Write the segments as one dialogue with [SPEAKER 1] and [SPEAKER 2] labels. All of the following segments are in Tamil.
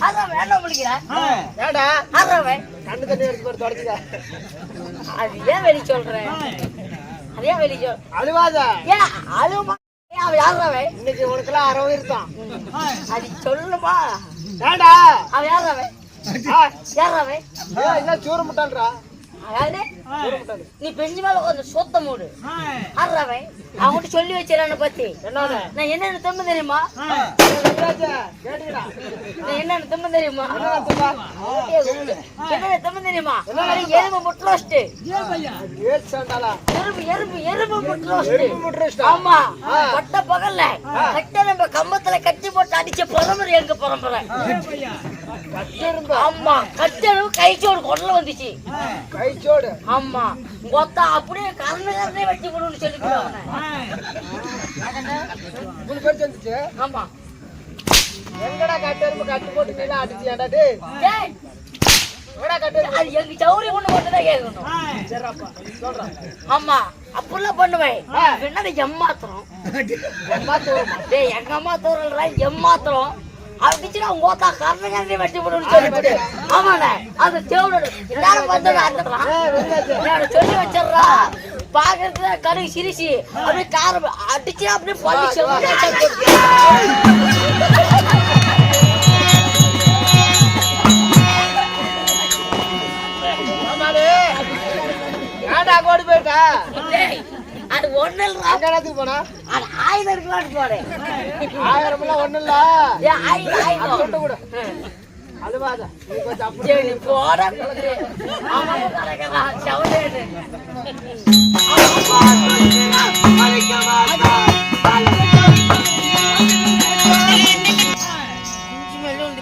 [SPEAKER 1] அதான் என்ன முடிக்கிறேன் கண்ணு தண்ணி எடுத்து தொடச்சுக்க. அது ஏன் வெளி சொல்றேன்? அதே வெளி சொல் அழுவாத. ஏன் அழுமா? அவன் யாராவே இன்னைக்கு உனக்குலாம் 60 இருக்கான். அது சொல்லுமா? ஏண்டா அவன் யாராவே யாராவே என்ன சூறு முட்டான்றா? நீ பெஞ்சு மேல கொஞ்சம் சொத்த மூடு ஆடுறாவே. அவங்ககிட்ட சொல்லி வச்சிடறான பத்தி நான் என்னென்ன தம்பு தெரியுமா? என்னென்ன தம்பு தெரியுமா? என்னென்ன தம்பு தெரியுமா? எறும்பு முட்ரோஸ்ட், எறும்பு முட்ரோஸ்ட். ஆமா, பட்ட பகல்ல கட்ட நம்ம கம்பத்துல கட்டி போட்டு அடிச்ச பரம்பரை எங்க பரம்பரை. ஆமா, கட்டணும் கைச்சோடு கொடல வந்துச்சு. கைச்சோடு ஆமா, கொத்தா அப்படியே கரணே வெட்டி போடுன்னு சொல்லி வந்துச்சு. ஆமா, எங்கடா கட்டெரும்பு கட்டி போட்டு கீழே அடிச்சியாடா? எங்க சௌரி பொண்ணு மட்டும்தான் கேட்கணும். ஆமா, அப்படிலாம் பண்ணுவேன். என்னது எம்மாத்திரம்? எங்க அம்மா தோறல்ற எம்மாத்திரம் அடிச்சுனா உங்க ஓத்தா கரணே வெட்டி போடுன்னு சொல்லி. ஆமாண்ணே, அது தேவனோட எல்லாரும் வந்து சொல்லி வச்சிடறா. பாக்குறது கரு சிரிச்சு அப்படியே காரம் அடிச்சு அப்படியே பள்ளி ஓடி போயிட்டா. அது ஒண்ணு இல்ல போனா அது 1000 இருக்கலாம்னு போறேன். 1000 ஒண்ணு இல்ல, 1000 கூட அழுவாத. நீ கொஞ்சம் அப்படியே போட. ஆமா, கரெக்டா சவுண்டே.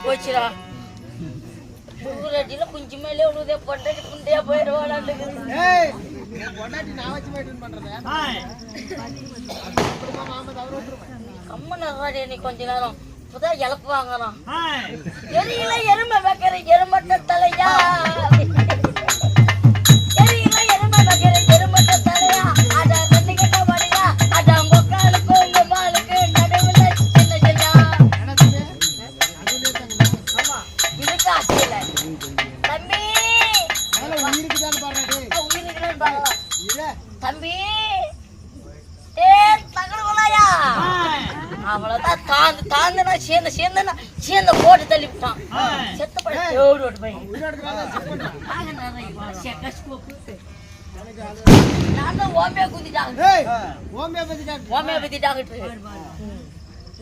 [SPEAKER 1] போச்சுடா குஞ்சு மேலே உழுதே பொண்டாட்டி புண்டையா போயிடுவாளான்னு. கம்மனாடி நீ கொஞ்ச நேரம் இப்பதான் இழப்பு வாங்கலாம். எரியில எருமை வைக்கிற எருமட்ட தலையா, எரியில எருமை வைக்கிற எருமட்ட தலையா, அத தண்ணி கட்ட வழியா, அத மொக்காலுக்கு உங்க மாலுக்கு நடுவுல சின்ன சின்ன. ஆமா, இதுக்கு ஆசையில தம்பி உயிருக்குதான் பாருங்க தம்பி. அவ்வளவுதான், தாழ்ந்துனா சேர்ந்த போட்டு தள்ளிவிட்டான். செத்த பையன் நான் தான் ஹோமியோபதி டாக்டர்.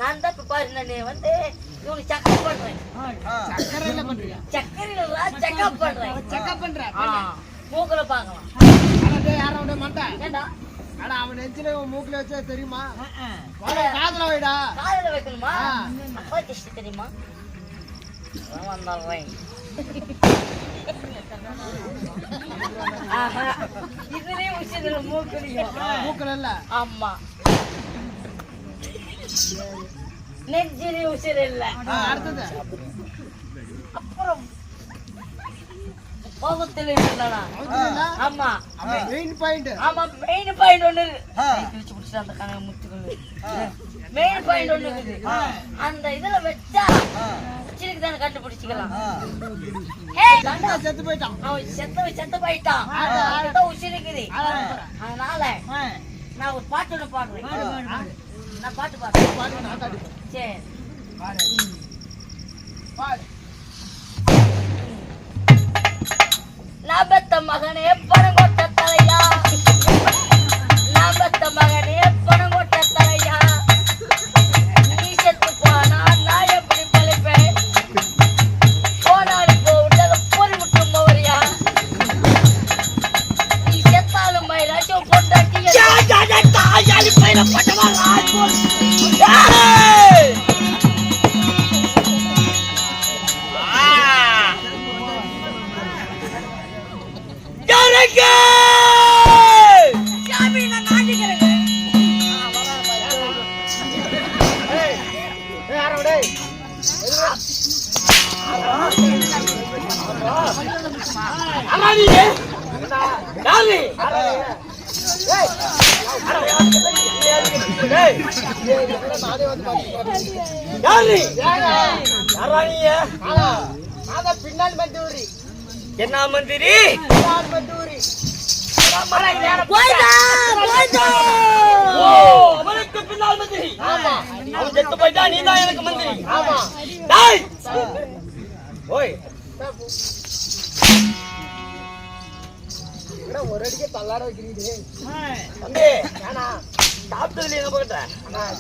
[SPEAKER 1] நான் தான் இப்ப பாரு வந்து இவனுக்கு செக்அப் பண்றேன். செக்அப் பண்றேன். மூக்குல பாக்கலாம். ஏண்டா அவன் நெஞ்சில மூக்குல வச்சா தெரியுமா? காதுல வைடா. காதுல வைக்கணுமா? அப்பா கிஷ்ட தெரியுமா? வந்தாங்க இதுலயே உச்சிதுல மூக்குல இல்ல. ஆமா, நெஞ்சிலே உச்சில இல்ல. அடுத்தது அப்புறம் கோபத்துல இருந்தானா? ஆமா, மெயின் பாயிண்ட். ஆமா, மெயின் பாயிண்ட் ஒண்ணு கிழிச்சு புடிச்சு அந்த கணக்கு முத்துக்குள்ள மெயின் பாயிண்ட் ஒண்ணு இருக்குது. அந்த இதுல வெச்சா உச்சிக்கு தான கண்டுபிடிச்சிக்கலாம். செத்து போயிட்டான். அவன் செத்து போயிட்டான். அதான் உச்சி இருக்குது. அதனால நான் ஒரு பாட்டு ஒண்ணு பாடுறேன். நான் பாட்டு பாடுறேன். சரி பாடு. நாபத்த மகனே பணங்கொட்ட தலையா, நாபத்த மகனே பணங்கொட்ட தலையா, நீ செத்து போனா நான் எப்படி பழைப்பேன்? போனாடி போவிட்டது பொறி முட்டும் மவரியா, நீ செத்தாலும் மயிலாச்சும் பொண்டாட்டி தாயாளி பயில பட்டவா
[SPEAKER 2] பின்னால் மந்திரி
[SPEAKER 3] என்ன மந்திரி
[SPEAKER 2] மந்திரி
[SPEAKER 3] அவனுக்கு பின்னால் மந்திரி அவன் செத்து போயிட்டா நீ தான் எனக்கு மந்திரி ஓய்
[SPEAKER 2] ஒரு அடிக்க தள்ளாட வைக்கிறீங்க
[SPEAKER 3] தம்பி சாப்பிட்டதுல என்ன போகிட்ட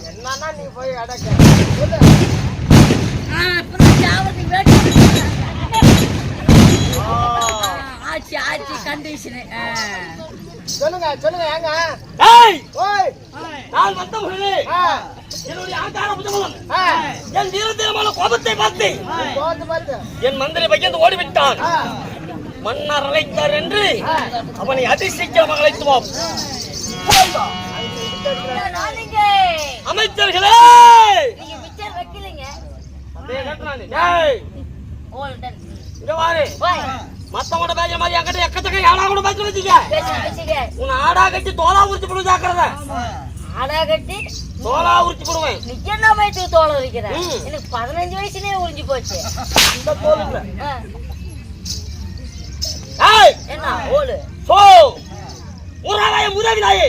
[SPEAKER 2] என்னன்னா நீ போய் அடக்க சொல்லுங்க சொல்லுங்க ஏங்க
[SPEAKER 3] நான் வந்த முன்னே என்னுடைய ஆகார புஜமலம் என் நீரத்திரமான கோபத்தை பார்த்து என் மந்திரி பையன் ஓடிவிட்டான் மன்னர் அழைத்தார் என்று அவனை அதிசீக்கிரமாக அழைத்துவோம் அமைச்சர்களே மத்தவங்க பேச மாதிரி என்கிட்ட எக்கத்தக்க யாரா கூட பேச வச்சுக்க உன் ஆடா கட்டி தோலா உரிச்சு போடுவோம் ஜாக்கிரத
[SPEAKER 1] ஆடா கட்டி
[SPEAKER 3] தோலா உரிச்சு போடுவேன்
[SPEAKER 1] நீ என்ன வயசுக்கு தோலை உரிக்கிற எனக்கு 15 வயசுலயே உறிஞ்சு போச்சு
[SPEAKER 3] அந்த தோல் இல்ல
[SPEAKER 1] என்ன ஓலு
[SPEAKER 3] சோ முறாவாயே முறாவி நாயே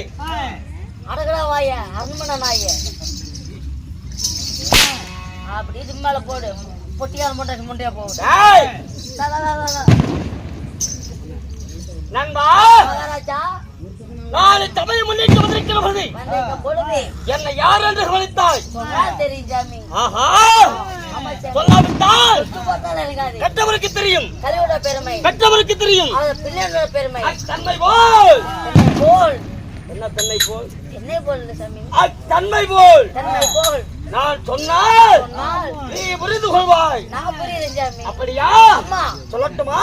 [SPEAKER 1] அடகடா வாய அரண்மனை நாயே அப்படி இது மேல போடு பொட்டியால் முண்டையா போகுது
[SPEAKER 3] நண்பா
[SPEAKER 1] மகாராஜா
[SPEAKER 3] நாளை சபையை முன்னிட்டு வந்திருக்கிற பொழுது என்னை யார் என்று கவனித்தாய்
[SPEAKER 1] தெரியும் ஜாமி
[SPEAKER 3] ஆஹா சொல்லாவிட்டால் கற்றவருக்கு தெரியும்
[SPEAKER 1] கலியோட பெருமை
[SPEAKER 3] கற்றவருக்கு தெரியும்
[SPEAKER 1] பிள்ளையோட பெருமை
[SPEAKER 3] தன்மை போல்
[SPEAKER 1] போல்
[SPEAKER 3] என்ன தன்மை போல்
[SPEAKER 1] என்ன போல் சாமி
[SPEAKER 3] தன்மை போல்
[SPEAKER 1] தன்மை போல்
[SPEAKER 3] நான் சொன்னால் நீ புரிந்து கொள்வாய்
[SPEAKER 1] நான் புரியுறேன் ஜாமி
[SPEAKER 3] அப்படியா
[SPEAKER 1] அம்மா
[SPEAKER 3] சொல்லட்டுமா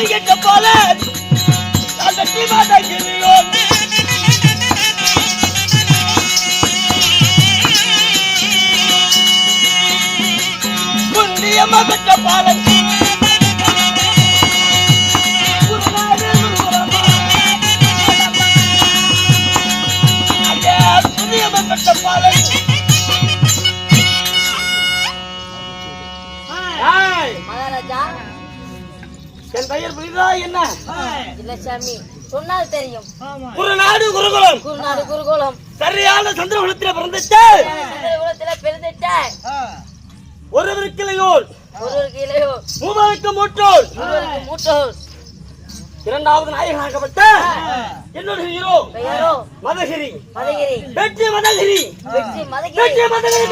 [SPEAKER 3] கேட்ட போல புண்ணியமா பெற்ற பாலன் புண்ணியமா பெற்ற பாலன்
[SPEAKER 1] மகாராஜா
[SPEAKER 3] என் பெயர் புரியுதா என்ன
[SPEAKER 1] இல்ல சாமி சொன்னால் தெரியும்
[SPEAKER 3] குருநாடு குருகுலம்
[SPEAKER 1] குருநாடு குருகுலம்
[SPEAKER 3] சரியான சந்திரகுலத்தில
[SPEAKER 1] பிறந்துட்ட
[SPEAKER 3] ஒருவருக்கு இளையோர் மூவருக்கு மூற்றோர் இரண்டாவது நாயகனாகப்பட்ட என்னோட ஹீரோ மதகிரி வெற்றி மதகிரி வெற்றி மதகிரி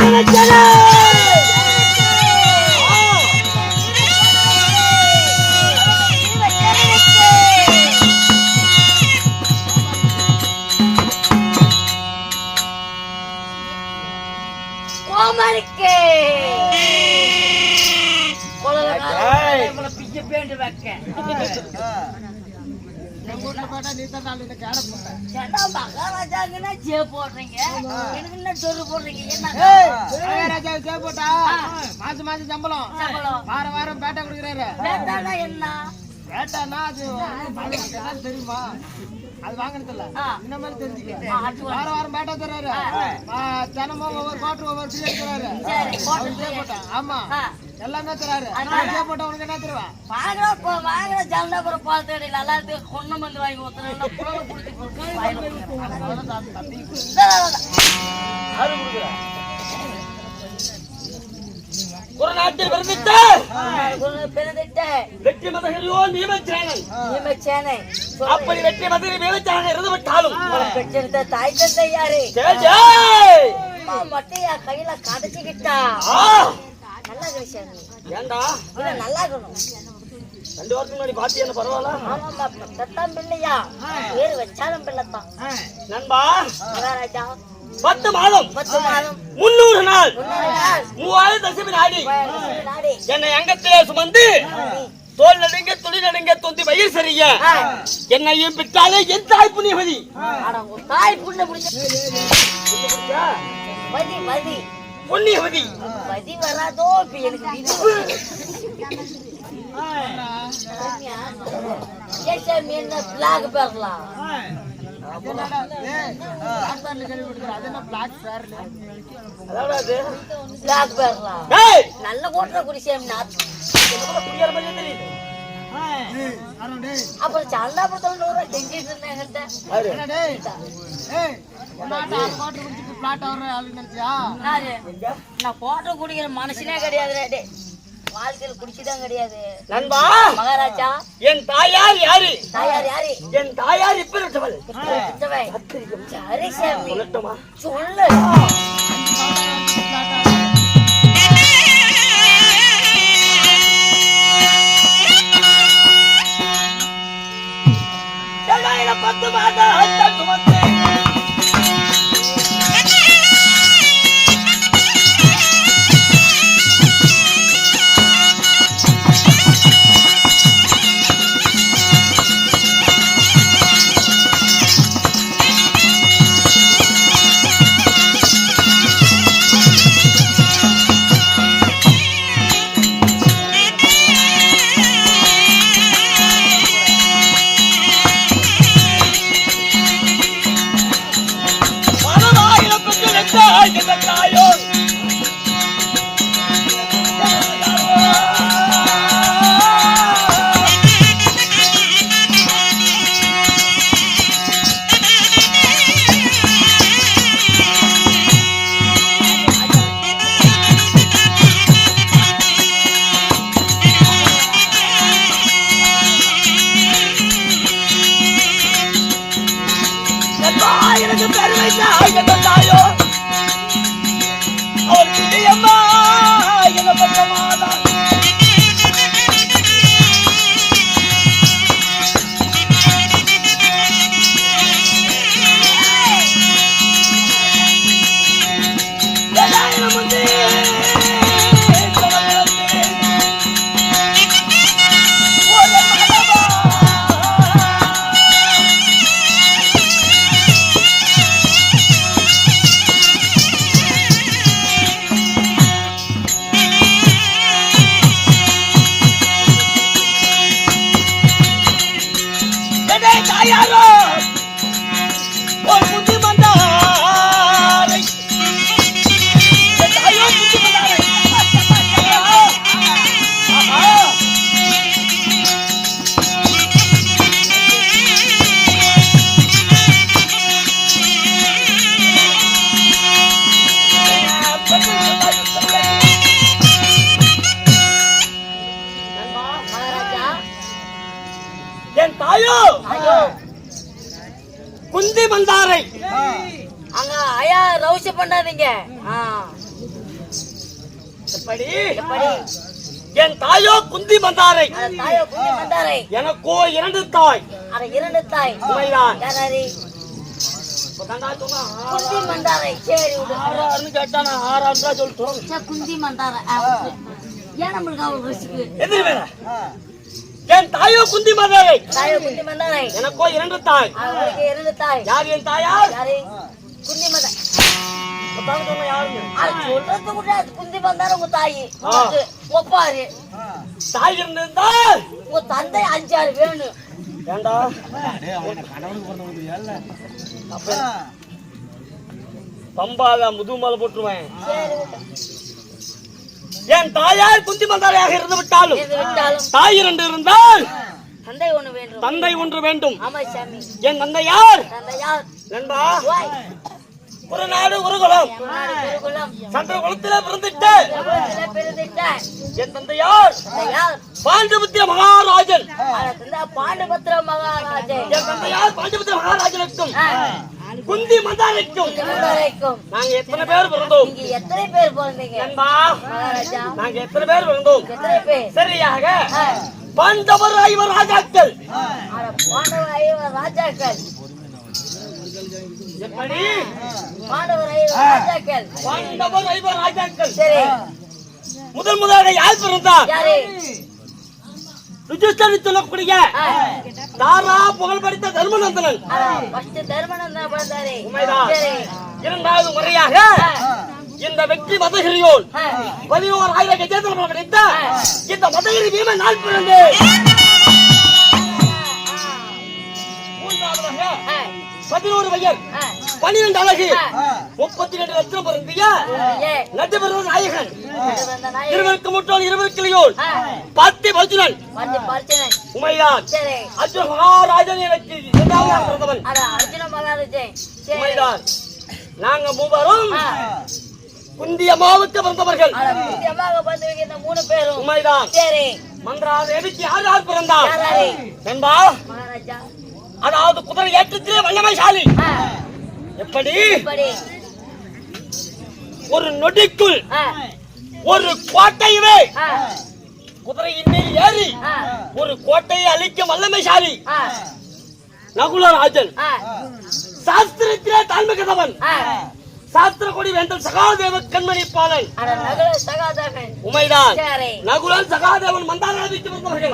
[SPEAKER 2] எங்க வீட்டுல போட்டா நீ தான் நாலு இந்த கேட போட்ட.
[SPEAKER 1] ஏண்டா மகாராஜாங்கன்னா ஜே போடுறீங்க, எனக்கு என்ன சொல்லு போடுறீங்க? என்ன
[SPEAKER 2] மகாராஜா ஜே போட்டா மாசம் மாசம் சம்பளம்
[SPEAKER 1] சம்பளம்?
[SPEAKER 2] வாரம் வாரம் பேட்டை கொடுக்குறாரு.
[SPEAKER 1] வேண்டாம்னா என்ன?
[SPEAKER 2] பேட்டானா அது என்னன்னு தெரியுமா? அது வாங்கினது இல்ல, இந்த மாதிரி தெரிஞ்சுக்க. வாரம் வாரம் பேட்டா தர்றாரு, தினமும் ஒவ்வொரு குவார்டர் ஒவ்வொரு பீரியட் தர்றாரு. அவரு ஜே போட்டா ஆமா எல்லாமே தராரு. ஜே போட்டா உனக்கு என்ன தருவா?
[SPEAKER 1] வாங்குற ஜலந்தாபுரம் பாத்து நல்லா இருக்கு, கொண்டு வந்து வாங்கி ஊத்துறேன் புலவை குடிச்சு
[SPEAKER 3] ஒரு நாட்டில் பிறந்திட்ட வெற்றி மதகரியோ நியமச்சானை அப்படி வெற்றி மதகரி நியமச்சானை இருந்துவிட்டாலும்
[SPEAKER 1] பெற்றிருந்த தாய் தந்தை யாரு மட்டையா கையில கடைச்சிக்கிட்டா நல்லா விஷயம்.
[SPEAKER 3] ஏண்டா
[SPEAKER 1] நல்லா இருக்கணும்.
[SPEAKER 3] 2 வருஷம் முன்னாடி பாத்தியா பரவாயில்ல?
[SPEAKER 1] ஆமாம்பா, பெத்தத்தான் பிள்ளையா பேரு வச்சாலும் பிள்ளைத்தான்.
[SPEAKER 3] நண்பா
[SPEAKER 1] மகாராஜா
[SPEAKER 3] 10 மாதம் 300 நாள் 3000 தசமி நாடி என்னை அங்கத்திலே சுமந்து தோல் நடுங்க துணி நடுங்க தொந்தி வயிறு சரிய என்னையும் விட்டாலே என் தாய் புண்ணியவதி.
[SPEAKER 1] தாய் புண்ணியவதி புண்ணியவதி வதி வராதோ எனக்கு என்ன பிளாக் பெறலாம். நல்ல கோட்டை குடிச்சேன் அப்புறம் சல்லாபுரத்தோட செஞ்சிட்டு இருந்தேன். நான் கோட்டை குடிக்கிற மனசுனே கிடையாது, வாழ்க்கையில் குடிச்சுதான் கிடையாது.
[SPEAKER 3] நண்பா
[SPEAKER 1] மகாராஜா
[SPEAKER 3] என் தாயார் யாரு?
[SPEAKER 1] தாயார் யாரு?
[SPEAKER 3] என் தாயார் இப்ப விட்டவள்.
[SPEAKER 1] சரி சாமி
[SPEAKER 3] சொல்லட்டுமா?
[SPEAKER 1] சொல்லு.
[SPEAKER 3] பத்து மாதம் சுமந்து எனக்கு பெருமை தாயோ அவள் குட்டியம்மா என பக்கமாதான் என் தாயோ குந்தி மந்தாரை
[SPEAKER 1] அங்க ஐயா ரவுச பண்ணாதீங்க.
[SPEAKER 3] எப்படி என் தாயோ குந்தி மந்தாரை
[SPEAKER 1] தாயோ குந்தி மந்தாரை
[SPEAKER 3] எனக்கோ 2 தாய்.
[SPEAKER 1] அட 2 தாய் யாராரி? குந்தி மந்தாரை. சரி
[SPEAKER 3] ஆறாருன்னு கேட்டா நான் 6 தான் சொல்லிட்டோம்.
[SPEAKER 1] குந்தி மந்தாரை ஏன் நம்மளுக்கு அவள் ரிஸ்க்கு
[SPEAKER 3] எதிரி வேற என் தாயோ குந்தி மாதாவை.
[SPEAKER 1] தாயோ குந்தி மந்தாரை.
[SPEAKER 3] எனக்கோ 2 தாய்.
[SPEAKER 1] அவருக்கு 2 தாய்.
[SPEAKER 3] யார் என் தாயார்?
[SPEAKER 1] யாரு? குந்தி மந்தா.
[SPEAKER 3] மத்தாங்க சொன்ன யாருங்க?
[SPEAKER 1] அது சொல்றது கூட குந்தி மந்தாரை உங்க தாய். ஒப்பாரு.
[SPEAKER 3] தாய் இருந்திருந்தால்
[SPEAKER 1] உங்க தந்தை 5-6 வேணும்.
[SPEAKER 3] ஏண்டா பம்பாத முதுமலை போட்டுருவேன். என் தாயார் குந்தி மந்தாரையாக இருந்து விட்டாலும் தாய் 2 இருந்தால்
[SPEAKER 1] தந்தை 1 வேண்டும்.
[SPEAKER 3] தந்தை 1 வேண்டும்.
[SPEAKER 1] ஆமா சாமி.
[SPEAKER 3] என் தந்தை யார்?
[SPEAKER 1] தந்தை யார்?
[SPEAKER 3] நண்பா, ஒரு நாடு ஒரு குலம். சந்திர குலத்திலே பிறந்துட்டு என் தந்தை யார்? பாண்டபுத்திர மகாராஜன்.
[SPEAKER 1] பாண்டபுத்திர மகாராஜன்.
[SPEAKER 3] என் தந்தை யார்? பாண்டபுத்திர மகாராஜனுக்கும் குந்தி மந்தாரைக்கும் நாங்க எத்தனை பேர் பிறந்தோம்?
[SPEAKER 1] எத்தனை பேர் பிறந்தீங்க?
[SPEAKER 3] நண்பா,
[SPEAKER 1] மகாராஜா
[SPEAKER 3] நாங்க எத்தனை பேர் பிறந்தோம்?
[SPEAKER 1] எத்தனை பேர்?
[SPEAKER 3] சரியாக பாண்டவர் 5 ராஜாக்கள்.
[SPEAKER 1] பாண்டவர் 5 ராஜாக்கள்.
[SPEAKER 3] எப்படி?
[SPEAKER 1] பாண்டவர் 5 ராஜாக்கள்.
[SPEAKER 3] பாண்டவர் 5 ராஜாக்கள்.
[SPEAKER 1] சரி.
[SPEAKER 3] முதலாக யார் பிறந்தார்?
[SPEAKER 1] யாரு?
[SPEAKER 3] யுதிஷ்டர் சொல்லக்கூடிய தாரா புகழ் படித்த தர்மநந்தனன்.
[SPEAKER 1] ஃபர்ஸ்ட் தர்மநந்தன் பிறந்தாரு.
[SPEAKER 3] உண்மைதான்.
[SPEAKER 1] சரி.
[SPEAKER 3] இரண்டாவது முறையாக இந்த வெற்றி மதகிரியோன் 11,000 கஜேந்திரன் கிடைத்த இந்த மதகிரி பீமன் நாள் பிறந்து மூன்றாவதாக 11 வயர் 12 அழகு 32 லட்சம் பொருந்திய நட்சபெரும நாயகன். இருவருக்கு முற்றோன் 20 கிளியோன் 10 பல்சுனன். உமைதான். அர்ஜுன மகாராஜன் எனக்கு 2வது பிறந்தவன்.
[SPEAKER 1] அர்ஜுன மகாராஜன்.
[SPEAKER 3] உமைதான். நாங்க மூவரும் குந்தி அம்மாவுக்கு பிறந்தவர்கள்.
[SPEAKER 1] இந்த 3 பேரும்.
[SPEAKER 3] உமைதான்.
[SPEAKER 1] சரி.
[SPEAKER 3] மந்திராதேவிக்கு யார் யார் பிறந்தார்? நண்பா,
[SPEAKER 1] மகாராஜா
[SPEAKER 3] அதாவது குதிரை ஏற்றத்திலே வல்லமைசாலி. எப்படி? ஒரு நொடிக்குள் ஒரு கோட்டையவே குதிரையின் மேல் ஏறி ஒரு கோட்டையை அழிக்கும் வல்லமைசாலி நகுலராஜன். சாஸ்திரத்திலே தாழ்மை கதவன். சாஸ்திர கொடி வேந்தன் சகாதேவ கண்மணி பாலன். உமைதான். நகுலன் சகாதேவன் மந்தாரவிக்கு பிறந்தவர்கள்.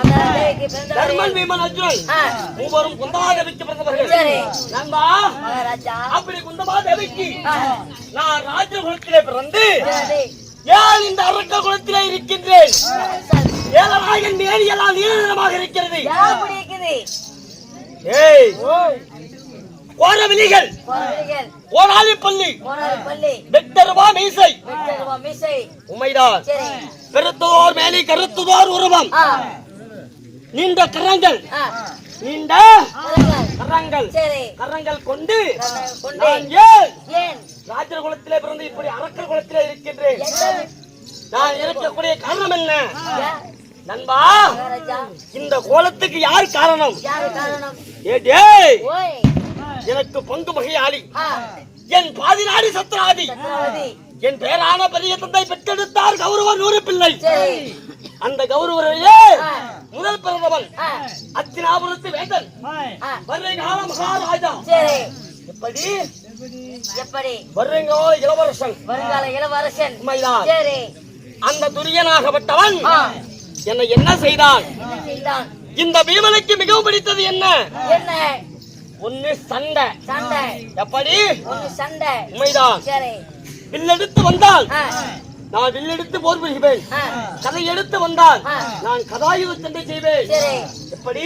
[SPEAKER 3] தர்மன் பீமன் அர்ஜுனன் மூவரும் குந்தமாதேவிக்கு பிறந்தவர்கள். நண்பா, அப்படி குந்தமாதேவிக்கு நான் ராஜகுலத்திலே பிறந்து ஏன் இந்த அரக்க குலத்திலே இருக்கின்றேன்? ஏழராயன் மேரியெல்லாம் நீளமாக இருக்கிறது. ஏய், கோரவிலிகள், கோராளி பள்ளி, வெட்டருவா மீசை. உமைதான். பெருத்தோர் மேலே கருத்துதோர் உருவம், நீண்ட கரங்கள், நீண்ட கரங்கள் கொண்டு நான் ஏன் ராஜர் குலத்திலே பிறந்து இப்படி அரக்கர் குலத்திலே இருக்கின்றேன்? நான் இருக்கக்கூடிய காரணம் என்ன? நண்பா, இந்த கோலத்துக்கு யார் காரணம்? எனக்கு பங்கு வகையாளி, என் பாதி நாடி சத்ராதி, என் பேரான பெரிய தந்தை பெற்றெடுத்தார் கௌரவர் 100 பிள்ளை. அந்த கௌரவரையே முதல் பிறந்தவன் அத்தினாபுரத்து வேந்தன் வருங்கால மகாராஜா. எப்படி? எப்படி? வருங்கால இளவரசன். வருங்கால இளவரசன். உண்மைதான். அந்த துரியனாகப்பட்டவன் என்னை என்ன செய்தான்? இந்த பீமனுக்கு மிகவும் பிடித்தது என்ன? ஒன்னு சண்டை. எப்படி? சண்டை. உண்மைதான். வில்லெடுத்து வந்தால் நான் வில்லெடுத்து போர் புரிவேன். கதை எடுத்து வந்தால் நான் கதாயுத சண்டை செய்வேன். எப்படி?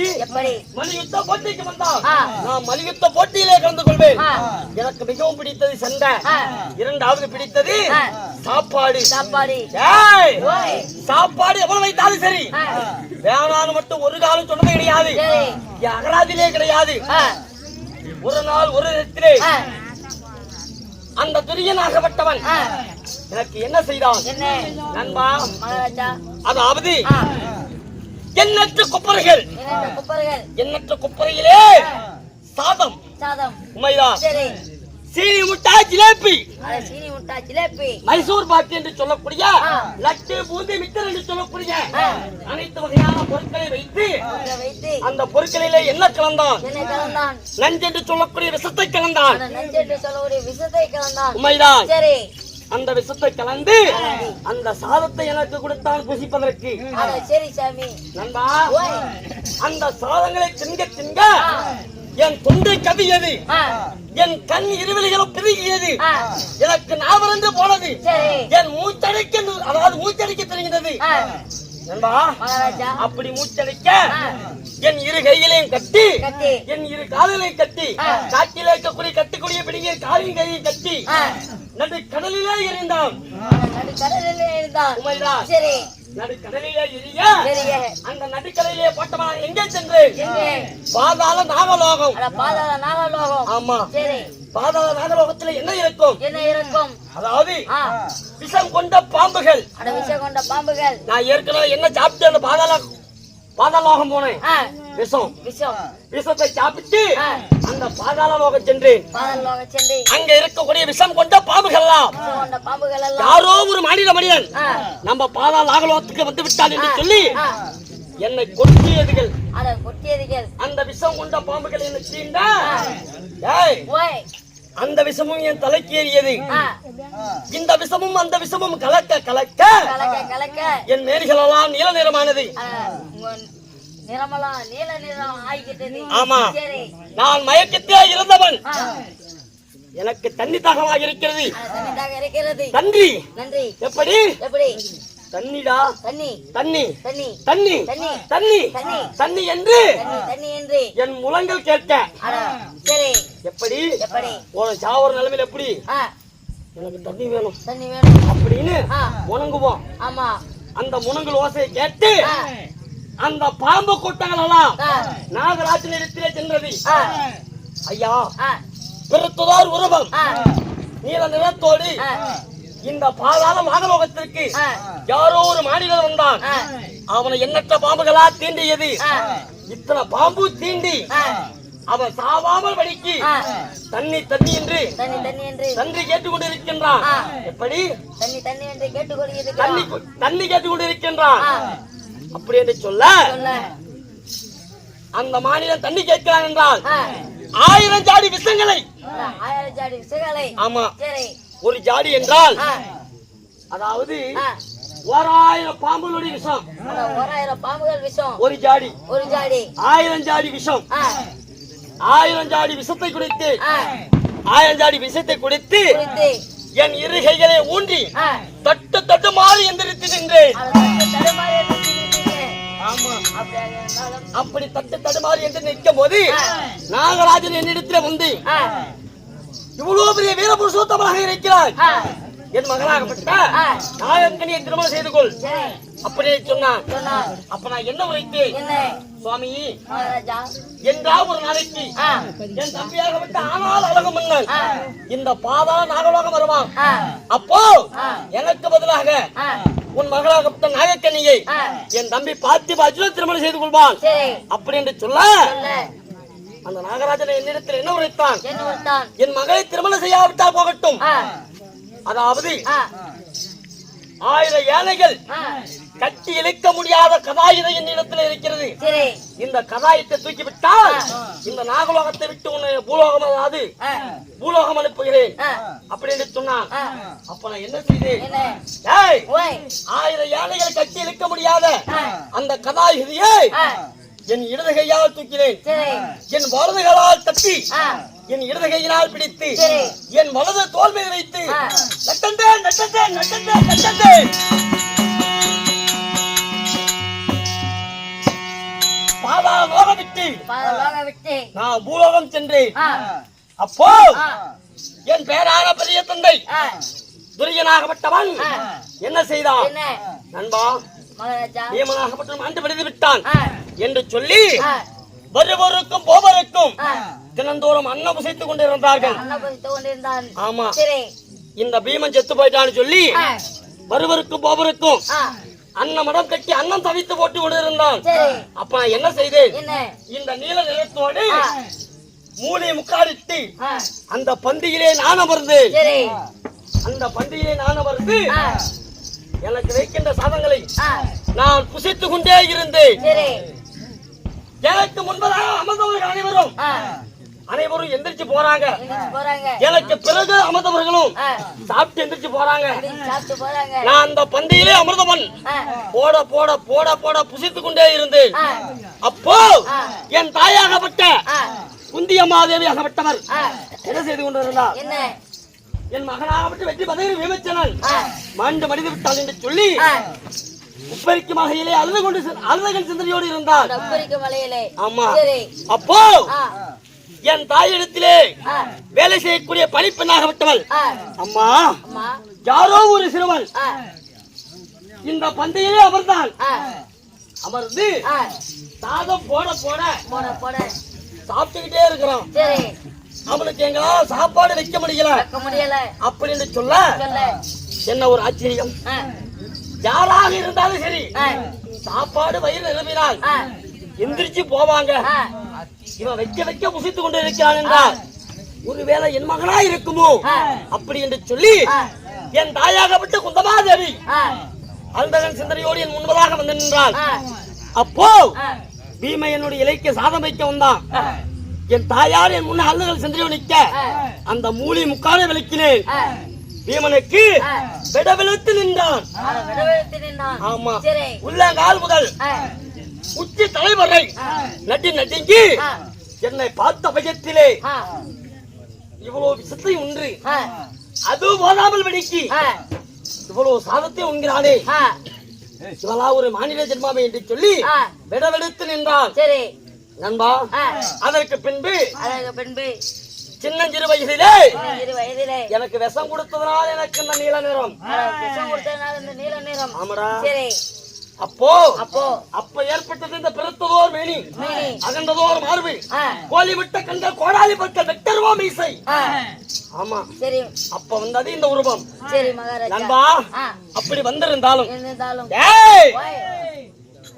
[SPEAKER 3] மலியுத்த போட்டிக்கு வந்தால் நான் மலியுத்த போட்டியிலே கலந்து கொள்வேன். எனக்கு மிகவும் பிடித்தது சண்டை. இரண்டாவது பிடித்தது சாப்பாடு. சாப்பாடு எவ்வளவு வைத்தாலும் சரி, வேணாலும் மட்டும் ஒரு காலம் சொன்னது கிடையாது. அகராதிலே கிடையாது. ஒரு நாள் ஒரு இடத்திலே அந்த துரியனாகப்பட்டவன் எனக்கு என்ன செய்தான்? நண்பா, அதாவது எண்ணற்ற குப்பரைகள், எண்ணற்ற குப்பரையிலே சாதம். உண்மைதான். சீனி முட்டா ஜிலேபி, மைசூர் பாக்கு என்று சொல்லக்கூடிய லட்டு பூந்தி மிட்டர் என்று சொல்லக்கூடிய அனைத்து வகையான பொருட்களை வைத்து அந்த பொருட்களிலே என்ன கலந்தான்? நஞ்சு என்று சொல்லக்கூடிய விஷத்தை கலந்தான். உண்மைதான். அந்த விஷத்தை கலந்து அந்த சாதத்தை எனக்கு கொடுத்தான் புசிப்பதற்கு.
[SPEAKER 1] சரி சாமி.
[SPEAKER 3] நண்பா, அந்த சாதங்களை தின்க தின்க என் தொண்டை கவியது, என் கண் இருவலிகளும் பெருகியது, எனக்கு நாவறந்து போனது, என் மூச்சடைக்க, அதாவது மூச்சடைக்க தெரிகிறது. நண்பா, அப்படி மூச்சடைக்க என் இரு கைகளையும் கட்டி, என் இரு கால்களையும் கட்டி, காட்டில் இருக்கக்கூடிய கட்டுக்கூடிய பிடிங்கிய காலின் கையை கட்டி நடு கடலிலே எறிந்தான். நடுக்கடலிலே எரிய அந்த நடுக்கடலிலே போட்டவன் எங்கே சென்று பாதாள நாகலோகம். ஆமா, பாதாள நாகலோகத்துல என்ன இருக்கும்? அதாவது விஷம் கொண்ட பாம்புகள். நான் ஏற்கனவே என்ன சாப்பிட்டு அந்த பாதாளலோகம் போனேன். விஷத்தை சாப்பிட்டு அந்த பாதாளலோகம் சென்றேன். அங்க இருக்கக்கூடிய விஷம் கொண்ட பாம்புகள் யாரோ ஒரு மனிதன் நம்ம பாதாள நாகலோகத்துக்கு வந்து விட்டான் என்று சொல்லி என்னை கொட்டியதுகள். அந்த விஷம் கொண்ட பாம்புகள் என்ன தீண்ட அந்த விஷமும் என் தலைக்கு ஏறியது. இந்த விஷமும் அந்த விஷமும் கலக்க கலக்க என் மேரிகள் எல்லாம் நீல நிறமானது. ஆமா, நான் மயக்கத்தே இருந்தவன். எனக்கு தண்ணி தாகமாக இருக்கிறது. நன்றி. எப்படி? தண்ணிடா, தண்ணி தண்ணி தண்ணி தண்ணி தண்ணி என்று என் முழங்கள் கேட்க. எப்படி உன சாவர நிலைமையில எப்படி எனக்கு தண்ணி வேணும் அப்படின்னு முணங்குவோம். அந்த முணங்கல் ஓசையை கேட்டு அந்த பாம்பு கூட்டங்கள் எல்லாம் நாகராஜன் இடத்திலே சென்றது. ஐயா, பெருத்துதார் உருவம், நீல நிறத்தோடு இந்த பாதாள நாகலோகத்திற்கு யாரோ ஒரு மாநிலம் வந்தான். அவனை எண்ணற்ற பாம்புகளா தீண்டியது. இத்தனை பாம்பு தீண்டி அவன் சாவாமல் வடிக்கு தண்ணி தண்ணி என்று தண்ணி கேட்டுக்கொண்டிருக்கின்றான். எப்படி? தண்ணி கேட்டுக்கொண்டிருக்கின்றான். அப்படி என்று சொல்ல அந்த மாநிலம் தண்ணி கேட்கிறான் என்றால் 1000 ஜாடி விஷங்களை. ஆமா, ஒரு ஜாடி என்றால் அதாவது 1000 பாம்புகளுடைய விஷம்.
[SPEAKER 1] 1000 பாம்புகள் விஷம்
[SPEAKER 3] ஒரு ஜாடி. 1000 ஜாடி விஷம். 1000 ஜாடி விஷத்தை குடித்து 1000 ஜாடி விஷத்தை குடித்து என் இரு கைகளை ஊன்றி தட்டு தட்டு மாறி எந்திரித்து நின்றேன். அப்படி தட்டு தடுமாறி என்று நிற்கும் போது நாகராஜன் என்னிடத்தில் வந்து, இவ்வளவு பெரிய வீர புருஷோத்தமனாக இருக்கிறாய், என் மகனாகப்பட்ட நாயக்கனியை திருமணம் செய்து கொள் அப்படியே சொன்னான். அப்ப நான் என்ன உரைத்தேன்? சுவாமி, என்றா ஒரு நாளைக்கு என் தம்பியாகப்பட்ட ஆனால் அழகு மன்னன் இந்த பாதாள நாகலோகம் வருவான். அப்போ எனக்கு பதிலாக உன் மகளாகப்பட்ட நாயக்கனியை என் தம்பி பார்த்திப திருமணம் செய்து கொள்வான் அப்படி என்று சொல்ல அந்த நாகராஜனை என்னிடத்தில் என்ன உரைத்தான்? என் மகளை திருமணம் செய்யாவிட்டால் போகட்டும், அதாவது 1000 ஏழைகள் கட்டி இழுக்க முடியாத கதாயுதம் என்னிடத்தில் இருக்கிறது. இந்த கதாயத்தை தூக்கிவிட்டால் இந்த நாகலோகத்தை விட்டு உன்னை பூலோகம், அதாவது பூலோகம் அனுப்புகிறேன் அப்படின்னு சொன்னான். அப்ப நான் என்ன செய்தேன்? 1000 ஏழைகள் கட்டி இழுக்க முடியாத அந்த கதாயுதியை என் இடது கையால் தூக்கினேன். என் வலது கையால் தட்டி என் இடது கையினால் பிடித்து என் வலது தோல் மீது வைத்து நட்டந்தேன் நட்டந்தேன் நட்டந்தேன் நட்டந்தேன் பாதாளலோகம் விட்டு நான் பூலோகம் சென்றேன். அப்போ என் பேரான பெரிய தந்தை துரியனாகப்பட்டவன் என்ன செய்தான்? நண்பா, நியமனாகப்பட்டவன் ஆண்டு விடுத்து விட்டான் என்று சொல்லி வருவருக்கும் போவருக்கும் தினந்தோறும் அன்னம் புசைத்துக் கொண்டிருந்தார்கள். ஆமா, இந்த பீமன் செத்து போயிட்டான்னு சொல்லி வருவருக்கும் போவருக்கும் அன்னமடம் கட்டி அன்னம் தவித்து போட்டு கொண்டிருந்தான். அப்ப நான் என்ன செய்தேன்? இந்த நீல நிறத்தோடு மூளையை முக்காடிட்டு அந்த பந்தியிலே நான் அமர்ந்தேன். அந்த பந்தியிலே நான் அமர்ந்து எனக்கு வைக்கின்ற சாதங்களை நான் புசித்துக் கொண்டே இருந்தேன். எனக்கு முன்பதாக அமர்ந்தவர்கள் அனைவரும் அனைவரும் எந்திரிச்சு போறாங்க.
[SPEAKER 1] போறாங்க.
[SPEAKER 3] எனக்கு பிறகு அமர்ந்தவர்களும் சாப்பிட்டு எந்திரிச்சு போறாங்க.
[SPEAKER 1] சாப்பிட்டு போறாங்க.
[SPEAKER 3] நான் அந்த பந்தியிலே அமிர்தமன் போட போட போட போட புசித்துக் கொண்டே இருந்தேன். அப்போ என் தாயாகப்பட்ட குந்தியம்மாதேவி ஆகப்பட்டவர் என்ன செய்து கொண்டிருந்தார்?
[SPEAKER 1] என்ன?
[SPEAKER 3] என் மகனாகப்பட்ட வெற்றி பதவி விமச்சனன் மாண்டு மடிந்து விட்டான் என்று சொல்லி உப்பரிக்கும் வகையிலே அழுதகன் சிந்தனையோடு இருந்தார்.
[SPEAKER 1] உப்பரிக்கும் வகையிலே.
[SPEAKER 3] ஆமா.
[SPEAKER 1] சரி.
[SPEAKER 3] அப்போ என் தாயிடத்திலே வேலை செய்யக்கூடிய பணிப்பெண்ணாகப்பட்டவள், அம்மா யாரோ ஒரு சிறுவன் இந்த பந்தையிலே அமர்ந்தான். அமர்ந்து சாதம் போட போட
[SPEAKER 1] போட போட
[SPEAKER 3] சாப்பிட்டுக்கிட்டே இருக்கிறான்.
[SPEAKER 1] சரி.
[SPEAKER 3] அவனுக்கு எங்களால் சாப்பாடு வைக்க முடியல அப்படின்னு சொல்ல என்ன ஒரு ஆச்சரியம். யாராக இருந்தாலும் சரி சாப்பாடு வயிறு நிரம்பினால் எந்திரிச்சு போவாங்க. இவன் வைக்க வைக்க புசித்துக் கொண்டு இருக்கிறான் என்றால் ஒருவேளை என் மகனா இருக்குமோ அப்படி என்று சொல்லி என் தாயாகப்பட்ட குந்தமாதேவி அந்தகன் சிந்தனையோடு என் முன்பதாக வந்து நின்றாள். அப்போ பீமை என்னுடைய இலைக்கு சாதம் வைக்க வந்தான். என் தாயார் என் முன்ன அழுதகன் சிந்தனையோடு நிற்க அந்த மூலி முக்காலை விளக்கினேன். பீமனுக்கு விடவிழுத்து நின்றான். ஆமா. உள்ளங்கால் முதல் உச்சி தலைவரை நடுங்கி என்னை பார்த்த பட்சத்திலே இவ்வளவு விஷத்தை உண்டு அது போதாமல் வெடிக்கி இவ்வளவு சாதத்தை உண்கிறானே, இவளா ஒரு மாநில ஜென்மாவை என்று சொல்லி விடவெடுத்து நின்றான். நண்பா, அதற்கு பின்பு சின்னஞ்சிறு வயதிலே எனக்கு விஷம் கொடுத்ததனால் எனக்கு இந்த நீல நிறம். ஆமாடா. அப்போ ஏற்பட்டது இந்த பிறத்ததோர் மேனி, அகன்றதோர் மார்பு, கோழி விட்ட கண்கள், கோடாலி பற்கள், வெட்டருவா மீசை. ஆமா. அப்ப வந்தது இந்த உருவம். நண்பா, அப்படி வந்திருந்தாலும்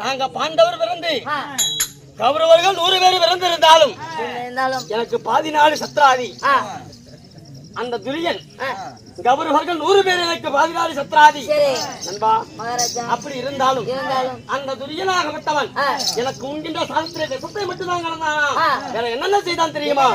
[SPEAKER 3] நாங்க பாண்டவர் பிறந்து கௌரவர்கள் 100 பேர் பிறந்திருந்தாலும் எனக்கு 14 சத்ராதி. அந்த துரியன் கௌரவர்கள் 100 பேர், எனக்கு 14 சத்ராதி. நண்பா, அப்படி இருந்தாலும் அந்த துரியனாகப்பட்டவன் எனக்கு உண்கின்ற சாஸ்திர விஷத்தை மட்டும்தான் கலந்தானா, வேற என்னென்ன செய்தான் தெரியுமா?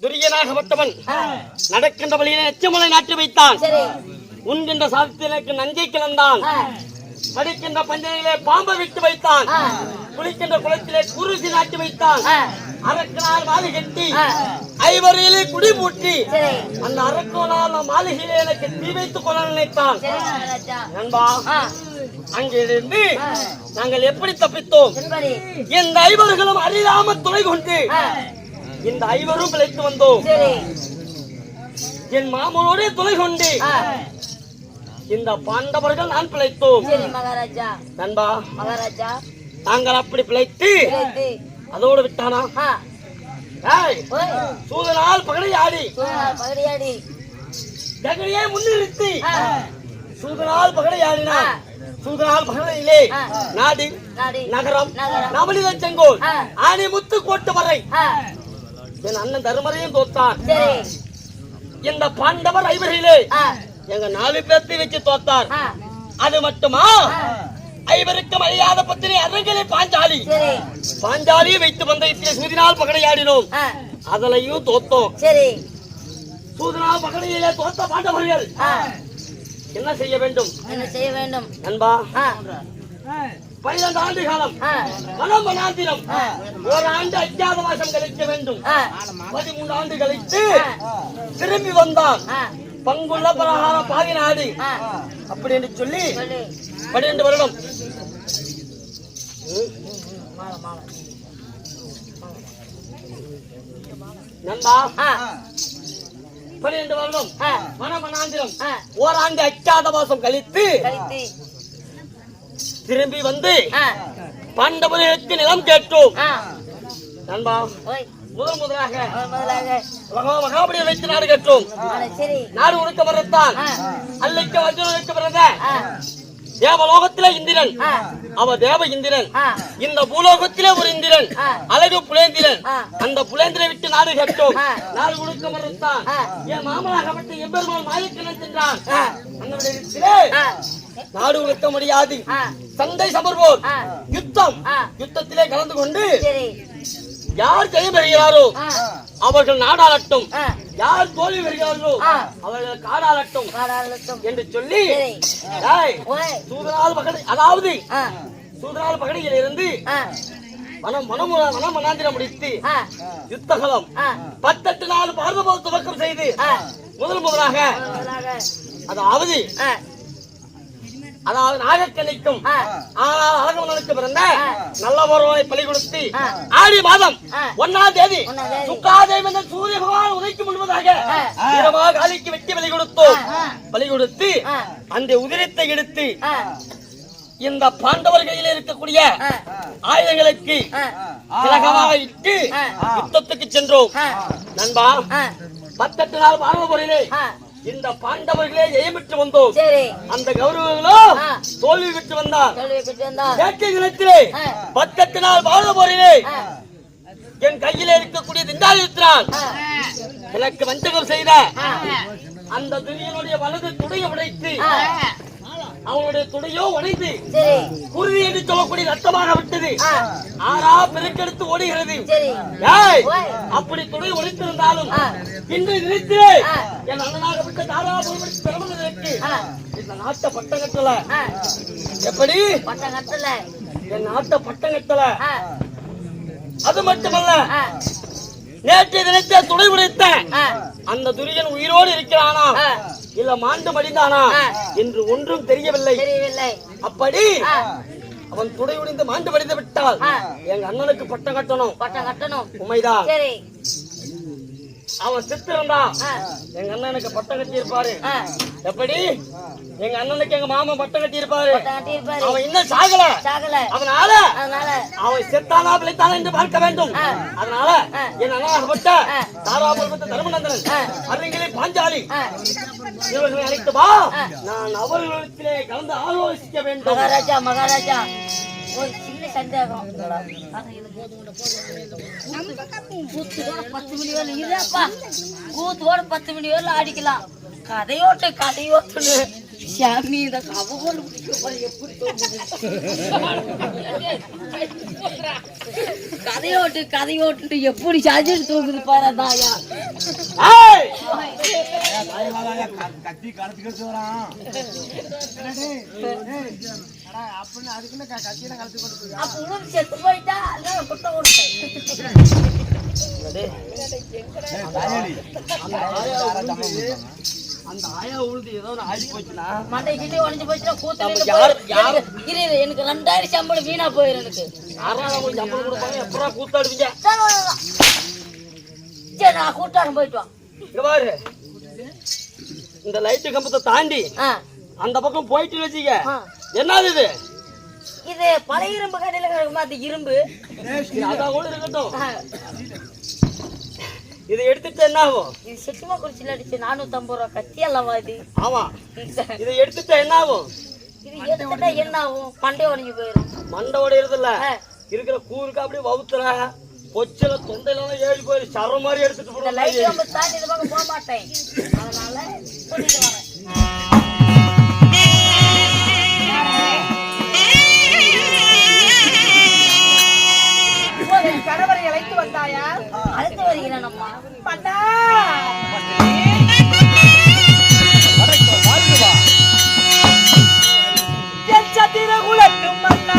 [SPEAKER 3] துரியனாகப்பட்டவன் நடக்கின்ற வழியிலே எச்சமலை நாட்டி வைத்தான். உண்கின்ற சாதத்திற்கு நஞ்சை கிளந்தான். படிக்கின்ற பஞ்சனையிலே பாம்பை விட்டு வைத்தான். குளிக்கின்ற குளத்திலே குருசி நாட்டி வைத்தான். அரக்கனால் மாலை கட்டி ஐவரையிலே குடி பூட்டி அந்த அரக்கோனால் மாளிகையிலே எனக்கு தீ வைத்துக் கொள்ள நினைத்தான். நண்பா, அங்கிருந்து நாங்கள் எப்படி தப்பித்தோம்? இந்த ஐவர்களும் அறியாம துணை கொண்டு இந்த ஐவரும் பிழைத்து வந்தோம். என் மாமனோட துணை கொண்டு இந்த பாண்டவர்கள் நான் பிழைத்தோம். நண்பா, நாங்கள் அப்படி பிழைத்து அதோடு விட்டானா? சூதனால் பகடையாடி ஜகடியை முன்னிறுத்தி சூதனால் பகடையாடினா சூதனால் பகடையிலே நாடு நகரம் நவலித செங்கோல் ஆணி முத்து கோட்டு வரை என் அண்ணன் தருமரையும் தோத்தார். இந்த பாண்டவர் ஐவரிலே எங்க 4 பேர்த்தை வச்சு தோத்தார். அது மட்டுமா, ஐவருக்கும் அழியாத பத்திரி அரங்கிலே பாஞ்சாலியை வைத்து பந்தயத்திலே சூதினால் பகடையாடினோம். அதிலையும் தோத்தோம். சூதினால் பகடையிலே தோத்த பாண்டவர்கள் என்ன செய்ய வேண்டும்? நண்பா, 12 ஆண்டு காலம் மனம் மனாந்திரம், 1 ஆண்டு அஜ்ஞாத வாசம் கழிக்க வேண்டும். 13 ஆண்டு கழித்து திரும்பி வந்தான். பங்குள்ள பிரகாரம் பாதி நாடு அப்படி என்று சொல்லி 12 வருடம் நண்பா, 12 வருடம் மனமனாந்திரம் 1 ஆண்டு அஜ்ஞாத வாசம் கழித்து திரும்பி வந்து பாண்டவர்களுக்கு நிலம் கேட்டோம். நண்பா, முதலாக மகாபலியை வைத்து நாடு கேட்டோம். நாடு உனக்கு வரத்தான் அல்லைக்கு அர்ஜுனனுக்கு பிறந்த தேவலோகத்திலே இந்திரன், அவ தேவ இந்திரன். இந்த பூலோகத்திலே ஒரு இந்திரன், அழகு புலேந்திரன். அந்த புலேந்திரை விட்டு நாடு கேட்டோம். நாடு உனக்கு வரத்தான் என் மாமனாகப்பட்ட எம்பெருமான் மாயக்கண்ணன் சென்றான். நாடு உழைக்க முடியாது. சண்டை சமர்வோர் யுத்தத்திலே கலந்து கொண்டு யார் ஜெயம் பெறுகிறாரோ அவர்கள் நாடாளட்டும், யார் தோல்வி பெறுகிறார்களோ அவர்கள் காடாளட்டும் என்று சொல்லி சூதனால் பகடை, அதாவது சூதனால் பகடையில் இருந்து மனமனாந்திரம் முடித்து யுத்தகலம் 18 நாள் பார்வபோத துவக்கம் செய்து முதலாக அதாவது நாகக்கணிக்கும் அழகவனுக்கு பிறந்த நல்ல ஒருவனை பலி கொடுத்து ஆடி மாதம் 1ஆம் தேதி சுக்காதேவன் சூரிய பகவான் உதைக்கு முழுவதாக காலிக்கு வெட்டி பலி கொடுத்தோம். பலி கொடுத்து அந்த உதிரத்தை எடுத்து இந்த பாண்டவர்களில் இருக்கக்கூடிய ஆயுதங்களுக்கு திலகமாக இட்டு யுத்தத்துக்கு சென்றோம். நண்பா, 18 நாள் பாரதபுரியிலே இந்த பாண்டவர்களே ஜெயமிட்டு வந்தோம். அந்த கௌரவங்களோ தோல்வி விட்டு வந்தார். வேட்டை நிலத்திலே 18 நாள் பாரதபுரியிலே என் கையிலே இருக்கக்கூடிய திண்டாயுத்தான் எனக்கு வஞ்சகம் செய்த அந்த துரியனுடைய வலது துடைய உடைத்து அவனுடைய துடையோ உடைந்து குருதி என்று சொல்லக்கூடிய ரத்தமாக விட்டது. ஆறா பெருக்கெடுத்து ஓடுகிறது. அப்படி துடை உடைத்திருந்தாலும் இன்று நினைத்து என் அண்ணனாக விட்ட தாராபுரம் பெருமதற்கு இந்த நாட்டை பட்டம் கட்டல. எப்படி பட்டம் கட்டல? என் நாட்டை பட்டம் கட்டல. அது மட்டுமல்ல, நேற்றைய தினத்தை துணை உடைத்த அந்த துரியன் உயிரோடு இருக்கிறானா இல்ல மாண்டு மடிந்தானா என்று ஒன்றும் தெரியவில்லை. அப்படி அவன் துணை உடைந்து மாண்டு மடிந்து விட்டால் எங்க அண்ணனுக்கு பட்டம் கட்டணும். உண்மைதான். அவன் செத்திருந்தா எங்க அண்ணனுக்கு பட்டம் கட்டி இருப்பாரு. எப்படி எங்க அண்ணனுக்கு எங்க மாமா பட்டம் கட்டி இருப்பாரு. அவன் இன்னும் சாகல. அதனால அவன் செத்தானா பிழைத்தானா என்று பார்க்க வேண்டும். அதனால என் அண்ணாகப்பட்ட தாராபுரத்து தர்மநந்தனன் அறிஞரை பாஞ்சாலி இவர்களை அழைத்து வா, நான் அவர்களிடத்திலே கலந்து ஆலோசிக்க வேண்டும்.
[SPEAKER 1] மகாராஜா ஒரு சின்ன சந்தேகம். கூத்தோட 10 மணி வேலை இல்லப்பா, கூத்தோட 10 மணி வேலை அடிக்கலாம். கதையோட்டு சாமி இத கவகோல் பிடிக்க எப்படி தோணுது கதையோட்டு எப்படி சாஜிட்டு தூக்குது பாரு தாயா
[SPEAKER 2] கத்தி கலத்துக்கிட்டு வரான் அப்படின்னு அதுக்குன்னு கத்தியில கலத்து கொண்டு
[SPEAKER 1] அப்ப உனக்கு செத்து போயிட்டா அதான் குட்ட ஓட்டேன்
[SPEAKER 3] அந்த ஆயா உழுது ஏதோ ஆடி போச்சுன்னா
[SPEAKER 1] மண்டை கிண்டி உடஞ்சு போச்சுன்னா கூத்து எனக்கு 2000 சம்பளம் வீணா போயிரு எனக்கு
[SPEAKER 3] யாராவது சம்பளம் கொடுப்பாங்க எப்படா கூத்தாடுவீங்க
[SPEAKER 1] சரி நான் கூட்டாடம் போயிட்டு வாங்க
[SPEAKER 3] இங்க பாரு இந்த லைட்டு கம்பத்தை தாண்டி அந்த பக்கம் போயிட்டு வச்சுக்க என்னது இது
[SPEAKER 1] இது பழைய இரும்பு கடையில கிடக்குமா அது இரும்பு
[SPEAKER 3] அதான் கூட இருக்கட்டும் இதை எடுத்துட்டு என்ன ஆகும்
[SPEAKER 1] இது செட்டிமா குறிச்சில அடிச்சு 450 ரூபா கத்தி அல்லவா இது
[SPEAKER 3] ஆமா இதை எடுத்துட்டா என்ன ஆகும்
[SPEAKER 1] இது எடுத்துட்டா என்ன ஆகும் மண்டை உடஞ்சு போயிடும்
[SPEAKER 3] மண்டை உடையறது இல்ல இருக்கிற கூருக்கு அப்படியே வவுத்துற பொச்சல தொண்டையில ஏறி போயிரு சர மாதிரி எடுத்துட்டு
[SPEAKER 1] போற லைட் கம்ப தாண்டி இந்த பக்கம் போக மாட்டேன் அதனால கூட்டிட்டு வரேன்
[SPEAKER 2] கணவரை அழைத்து வந்தாயா
[SPEAKER 1] அழைத்து வருகிறேன் அம்மா
[SPEAKER 2] பண்ணா சத்திர குலக்கும் மன்னா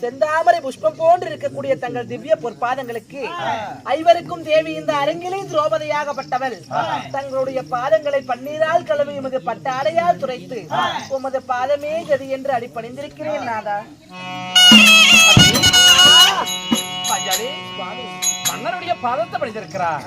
[SPEAKER 2] செந்தாமரை புஷ்பம் போன்று இருக்கக்கூடிய தங்கள் திவ்ய பொற்பாதங்களுக்கு ஐவருக்கும் தேவி இந்த அரங்கிலே திரௌபதியாகப்பட்டவள் தங்களுடைய பாதங்களை பன்னீரால் கழுவி உமது பட்ட அடையால் துரைத்து உமது பாதமே கதி என்று அடிப்பணிந்திருக்கிறேன் நாதா.
[SPEAKER 4] மன்னருடைய பாதத்தை பணிந்திருக்கிறார்.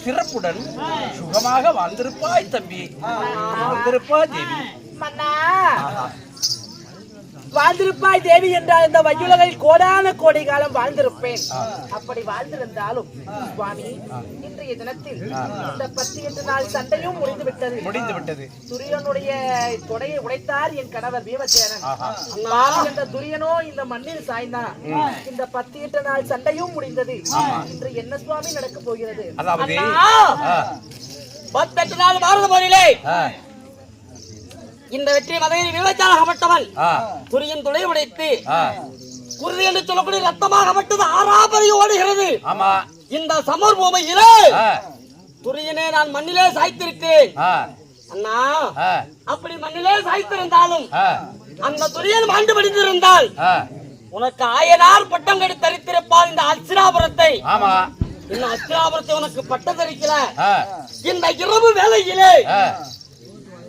[SPEAKER 4] சிறப்புடன் சுகமாக வாழ்ந்திருப்பாய் தம்பி, வாழ்ந்திருப்பா தேவி.
[SPEAKER 1] வாழ்ந்திருப்பாய் தேவி என்றால் இந்த வையுலகில் கோடான கோடி காலம் வாழ்ந்திருப்பேன். அப்படி வாழ்ந்திருந்தாலும் சுவாமி, இன்றைய தினத்தில் இந்த 18 நாள் சண்டையும் முடிந்து விட்டது. துரியனுடைய தொடையை உடைத்தார் என் கணவர் பீமசேனன். என்ற துரியனோ இந்த மண்ணில் சாய்ந்தான். இந்த 18 நாள் சண்டையும் முடிந்தது. இன்று என்ன சுவாமி நடக்க போகிறது?
[SPEAKER 3] 18 நாள் பாரத போரிலே இந்த வெற்றி மதையில் விபச்சாரப்பட்டவன் துரியின் துணை உடைத்து குருதி என்று சொல்லக்கூடிய ரத்தமாகப்பட்டது ஆறாபதி ஓடுகிறது. இந்த சமர் பூமியிலே துரியனே நான் மண்ணிலே சாய்த்திருக்கிறேன். அண்ணா, அப்படி மண்ணிலே சாய்த்திருந்தாலும் அந்த துரியன் மாண்டு படிந்திருந்தால் உனக்கு ஆயனார் பட்டம் கட்டி தரித்திருப்பால் இந்த அஸ்திராபுரத்தை. இந்த அஸ்திராபுரத்தை உனக்கு பட்டம் தரிக்கல. இந்த இரவு வேளையிலே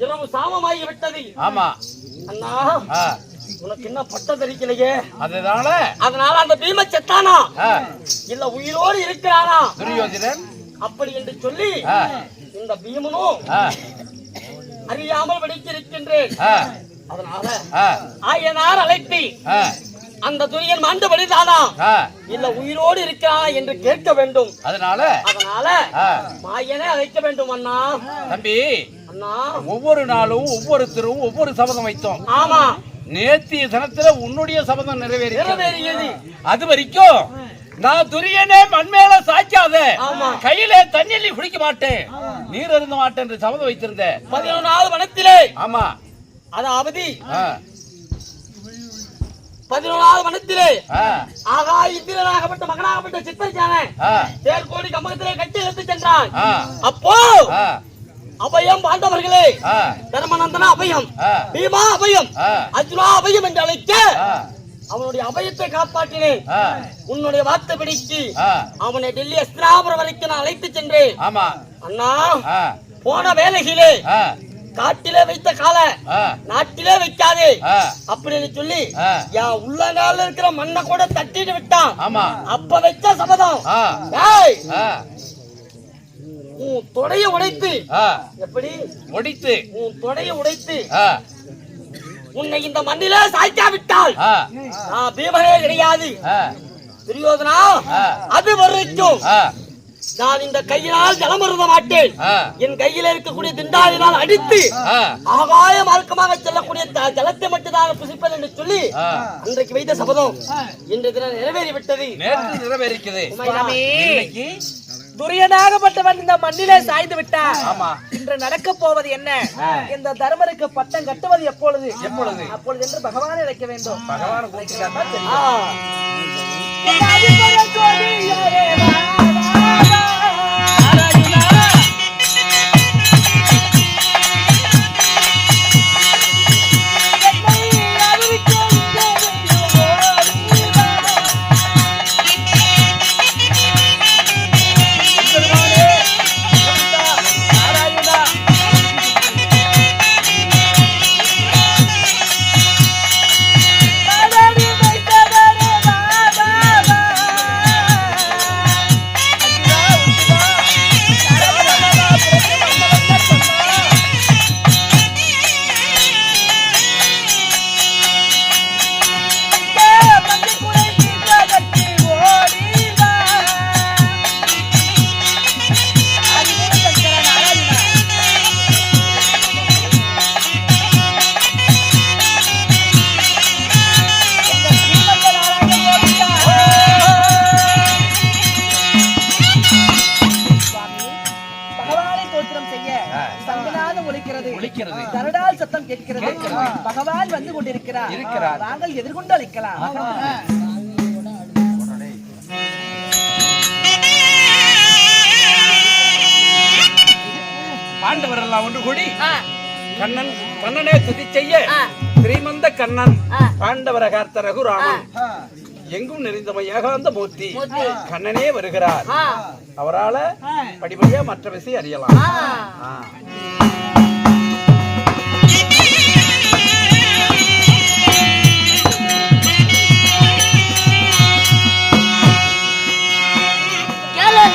[SPEAKER 3] இரவு சாமமாகி விட்டது. அண்ணா, உனக்கு என்ன பட்டம் தரிக்கலையே? அதனால அந்த பீம செத்தானா இல்ல உயிரோடு இருக்கிறானா துரியோதனன் அப்படி என்று சொல்லி இந்த பீமனும் அறியாமல் வெடித்திருக்கின்றேன். அதனால ஆயனார் அழைத்து அந்த துரியன் மாண்டு வழிதானா இல்ல உயிரோடு இருக்கிறானா என்று கேட்க வேண்டும். அதனால மாயனை அழைக்க வேண்டும். அண்ணா
[SPEAKER 4] தம்பி, ஒவ்வொரு நாளும் ஒவ்வொருத்தரும் ஒவ்வொரு சபதம் வைத்தோம்.
[SPEAKER 3] ஆமா,
[SPEAKER 4] நேத்திய தினத்துல உன்னுடைய சபதம் நிறைவேறியது. அது வரைக்கும் நான் துரியனே மண்மேல சாய்க்காத, கையில தண்ணீர் குடிக்க மாட்டேன், நீர் அருந்த மாட்டேன் என்று சபதம் வைத்திருந்தேன்
[SPEAKER 3] 11வது வனத்திலே.
[SPEAKER 4] ஆமா,
[SPEAKER 3] அதாவது 11வது வனத்திலே ஆகா இந்திரனாகப்பட்ட மகனாகப்பட்ட சித்தரிச்சான தேர்கோடி கம்பகத்திலே கட்டி எடுத்து சென்றான். அப்போ அபயம் பாண்டவர்களே, தர்மநந்தனா அபயம், பீமா அபயம், அர்ஜுனா அபயம் என்று அழைக்க அவனுடைய அபயத்தை காப்பாற்றினேன். உன்னுடைய வார்த்தை பிடிச்சு அவனை டெல்லி அஸ்திராபுரம் வரைக்கும் நான் அழைத்து சென்றேன். அண்ணா, போன வேலையிலே காட்டிலே வைத்த கால நாட்டிலே வைக்காதே அப்படின்னு சொல்லி என் உள்ளங்கால இருக்கிற மண்ணை கூட தட்டிட்டு விட்டான். அப்ப வச்ச சபதம் உன் தொடைய உடைத்து, எப்படி உடைத்து, உன் தொடைய உடைத்து உன்னை இந்த மண்ணிலே சாய்க்காவிட்டால் நான் பீமனே கிடையாது துரியோதனா. அது வரைக்கும் நான் இந்த கையினால் ஜலம் அருந்த மாட்டேன். என் கையில இருக்கக்கூடிய திண்டாளினால் அடித்து ஆகாய மார்க்கமாக செல்லக்கூடிய ஜலத்தை மட்டும் தான் புசிப்பேன் என்று சொல்லி அன்றைக்கு வைத்த சபதம் இன்றைய தினம் நிறைவேறிவிட்டது.
[SPEAKER 4] நிறைவேறிக்கிறது.
[SPEAKER 2] துரியனாகப்பட்டவன் இந்த மண்ணிலே சாய்ந்து விட்டார்.
[SPEAKER 4] ஆமா.
[SPEAKER 2] இன்று நடக்க போவது என்ன? இந்த தர்மருக்கு பட்டம் கட்டுவது எப்பொழுது? அப்பொழுது என்று பகவானை நினைக்க வேண்டும்.
[SPEAKER 4] பகவான்
[SPEAKER 2] சத்தம் கேட்கிறது. பகவான் வந்து கொண்டிருக்கிறார். நாங்கள் எதிர்கொண்டு அளிக்கலாம்.
[SPEAKER 4] பாண்டவர் எல்லாம் ஒன்று கூடி கண்ணனே துதி செய்ய ஸ்ரீமந்த கண்ணன் பாண்டவர காத்த ரகுராமன் எங்கும் நிறைந்தமை ஏகாந்த மூர்த்தி கண்ணனே வருகிறார். அவரால படிப்படியா மற்ற விஷயம் அறியலாம்.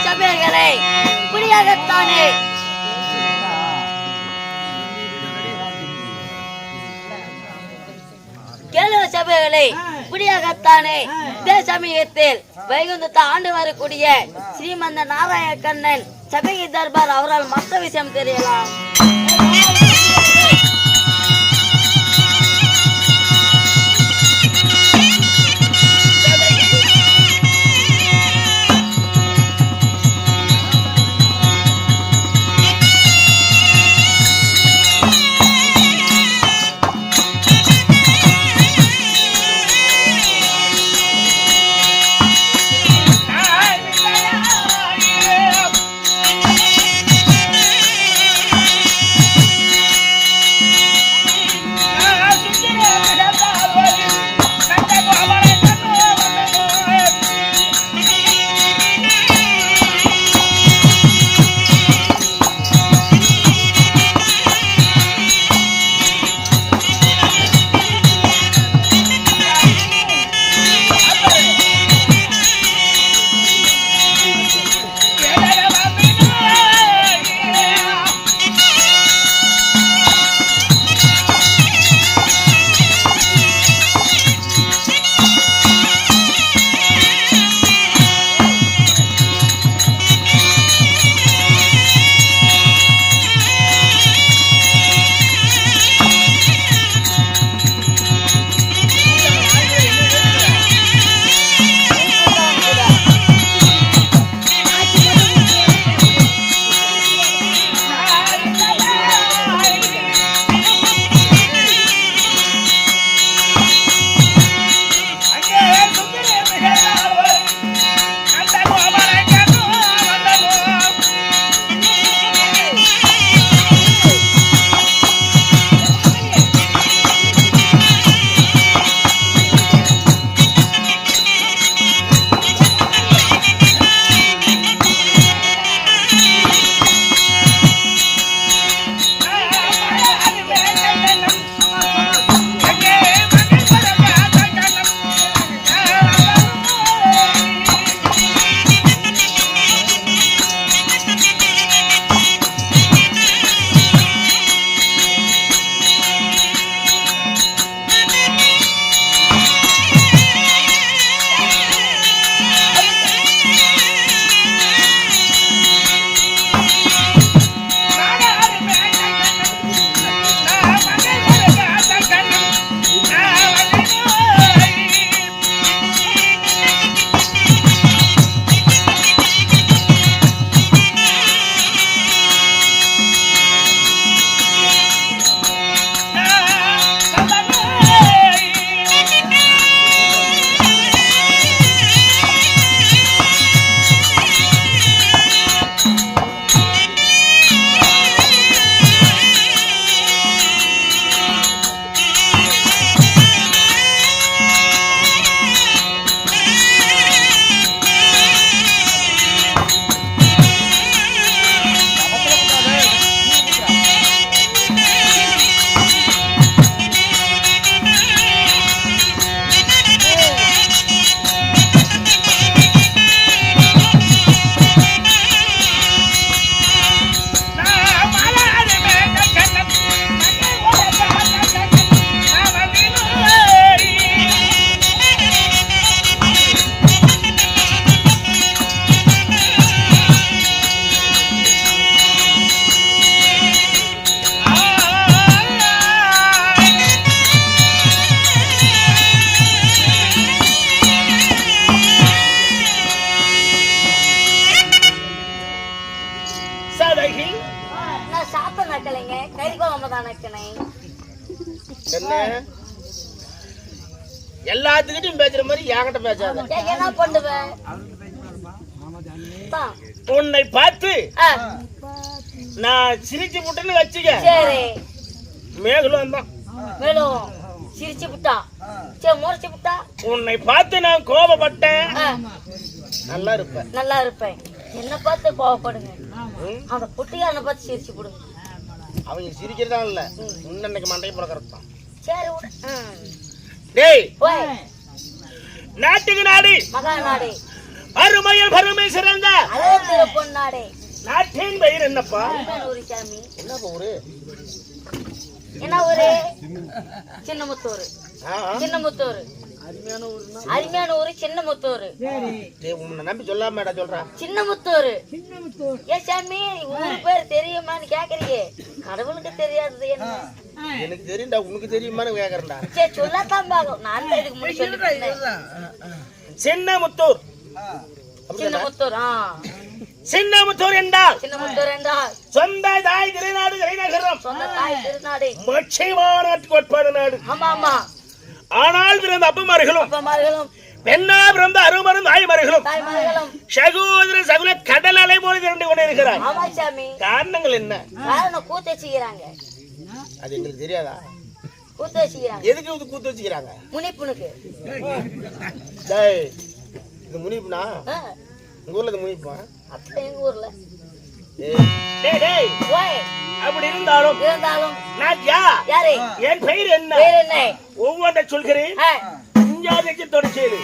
[SPEAKER 1] சபைகளை புரியாகத்தானே சபைகளை புரியாகத்தானே இதே சமயத்தில் வைகுந்தத்தை ஆண்டு வரக்கூடிய ஸ்ரீமந்த நாராயண கண்ணன் சபை தர்பார் அவரால் மற்ற விஷயம் தெரியலாம். சமாதானக்கணே.
[SPEAKER 2] என்ன எல்லாத்துக்கிட்டையும் பேசுற மாதிரி என்கிட்ட பேசாத.
[SPEAKER 1] என்ன பண்ணுவேன்?
[SPEAKER 3] உன்னை பார்த்து நான் சிரிச்சு விட்டேன்னு வச்சுக்க.
[SPEAKER 1] சரி.
[SPEAKER 3] மேலும் தான்
[SPEAKER 1] மேலும் சிரிச்சு விட்டா, சரி முறைச்சு விட்டா.
[SPEAKER 3] உன்னை பார்த்து நான் கோபப்பட்டேன்.
[SPEAKER 2] நல்லா இருப்பேன்.
[SPEAKER 1] நல்லா இருப்பேன். என்ன பார்த்து கோவப்படுங்க. அந்த குட்டியாரனை பார்த்து சிரிச்சு விடுங்க.
[SPEAKER 2] அவங்க சிரிக்கிறதா இல்ல, இன்னைக்கு மண்டையை பிறக்கிறது தான்.
[SPEAKER 1] சரி
[SPEAKER 3] டேய்,
[SPEAKER 1] நாட்டுக்கு
[SPEAKER 3] நாடு
[SPEAKER 1] மகாநாடு
[SPEAKER 3] அருமையில் பருமை சிறந்த
[SPEAKER 1] அழகு பொன்னாடே
[SPEAKER 3] நாட்டின் பெயர் என்னப்பா?
[SPEAKER 1] ஊரு சாமி.
[SPEAKER 2] என்னப்பா ஊரு?
[SPEAKER 1] என்ன ஊரு? சின்னமுத்தூர். சின்னமுத்தூர் அருமையான ஊரு. சின்னமுத்தூர்.
[SPEAKER 2] உன்னை நம்பி சொல்லாம சொல்றேன்.
[SPEAKER 1] சின்னமுத்தூர். ஏன் சாமி ஊரு பேர் தெரியுமான்னு கேக்குறீங்க? கடவுளுக்கு தெரியாதது என்ன?
[SPEAKER 2] எனக்கு தெரியும்டா, உனக்கு தெரியுமான்னு கேக்குறேன்டா.
[SPEAKER 1] சரி சொல்லத்தான் பாக்கும். நான் இதுக்கு முன்னாடி சொல்லிட்டேன்.
[SPEAKER 3] சின்னமுத்தூர்.
[SPEAKER 1] சின்னமுத்தூர்.
[SPEAKER 3] சின்னமுத்தூர் என்றால்
[SPEAKER 1] சின்னமுத்தூர் என்றால்
[SPEAKER 3] சொந்த தாய் திருநாடு தலைநகரம்.
[SPEAKER 1] சொந்த தாய் திருநாடு.
[SPEAKER 3] மட்சைமாநாட்டுக்கு உட்பட நாடு.
[SPEAKER 1] ஆமா ஆமா.
[SPEAKER 3] ஆனால் பிறந்த அப்பமார்களும்
[SPEAKER 1] அப்பமார்களும்
[SPEAKER 3] பெண்ணா பிறந்த அருமரும் தாய்மார்களும்
[SPEAKER 1] தாய்மார்களும்
[SPEAKER 3] சகோதர சகுல கடல் அலை போல திரண்டு கொண்டு இருக்கிறார்.
[SPEAKER 1] ஆமா சாமி.
[SPEAKER 3] காரணங்கள் என்ன?
[SPEAKER 1] காரணம் கூத்து வச்சுக்கிறாங்க.
[SPEAKER 2] அது எங்களுக்கு தெரியாதா?
[SPEAKER 1] கூத்து வச்சுக்கிறாங்க.
[SPEAKER 2] எதுக்கு இது கூத்து வச்சுக்கிறாங்க?
[SPEAKER 1] முனிப்புனுக்கு.
[SPEAKER 2] இது முனிப்புனா உங்க ஊர்ல இது முனிப்பா?
[SPEAKER 1] அப்ப எங்க ஊர்ல
[SPEAKER 3] அப்படி இருந்தாலும் நான்
[SPEAKER 1] யாரு?
[SPEAKER 3] என் பெயர் என்ன?
[SPEAKER 1] பேர் என்ன?
[SPEAKER 3] ஒவ்வொன்றை சொல்கிறேன். இஞ்சாதைக்கு தொடர்ச்சியது.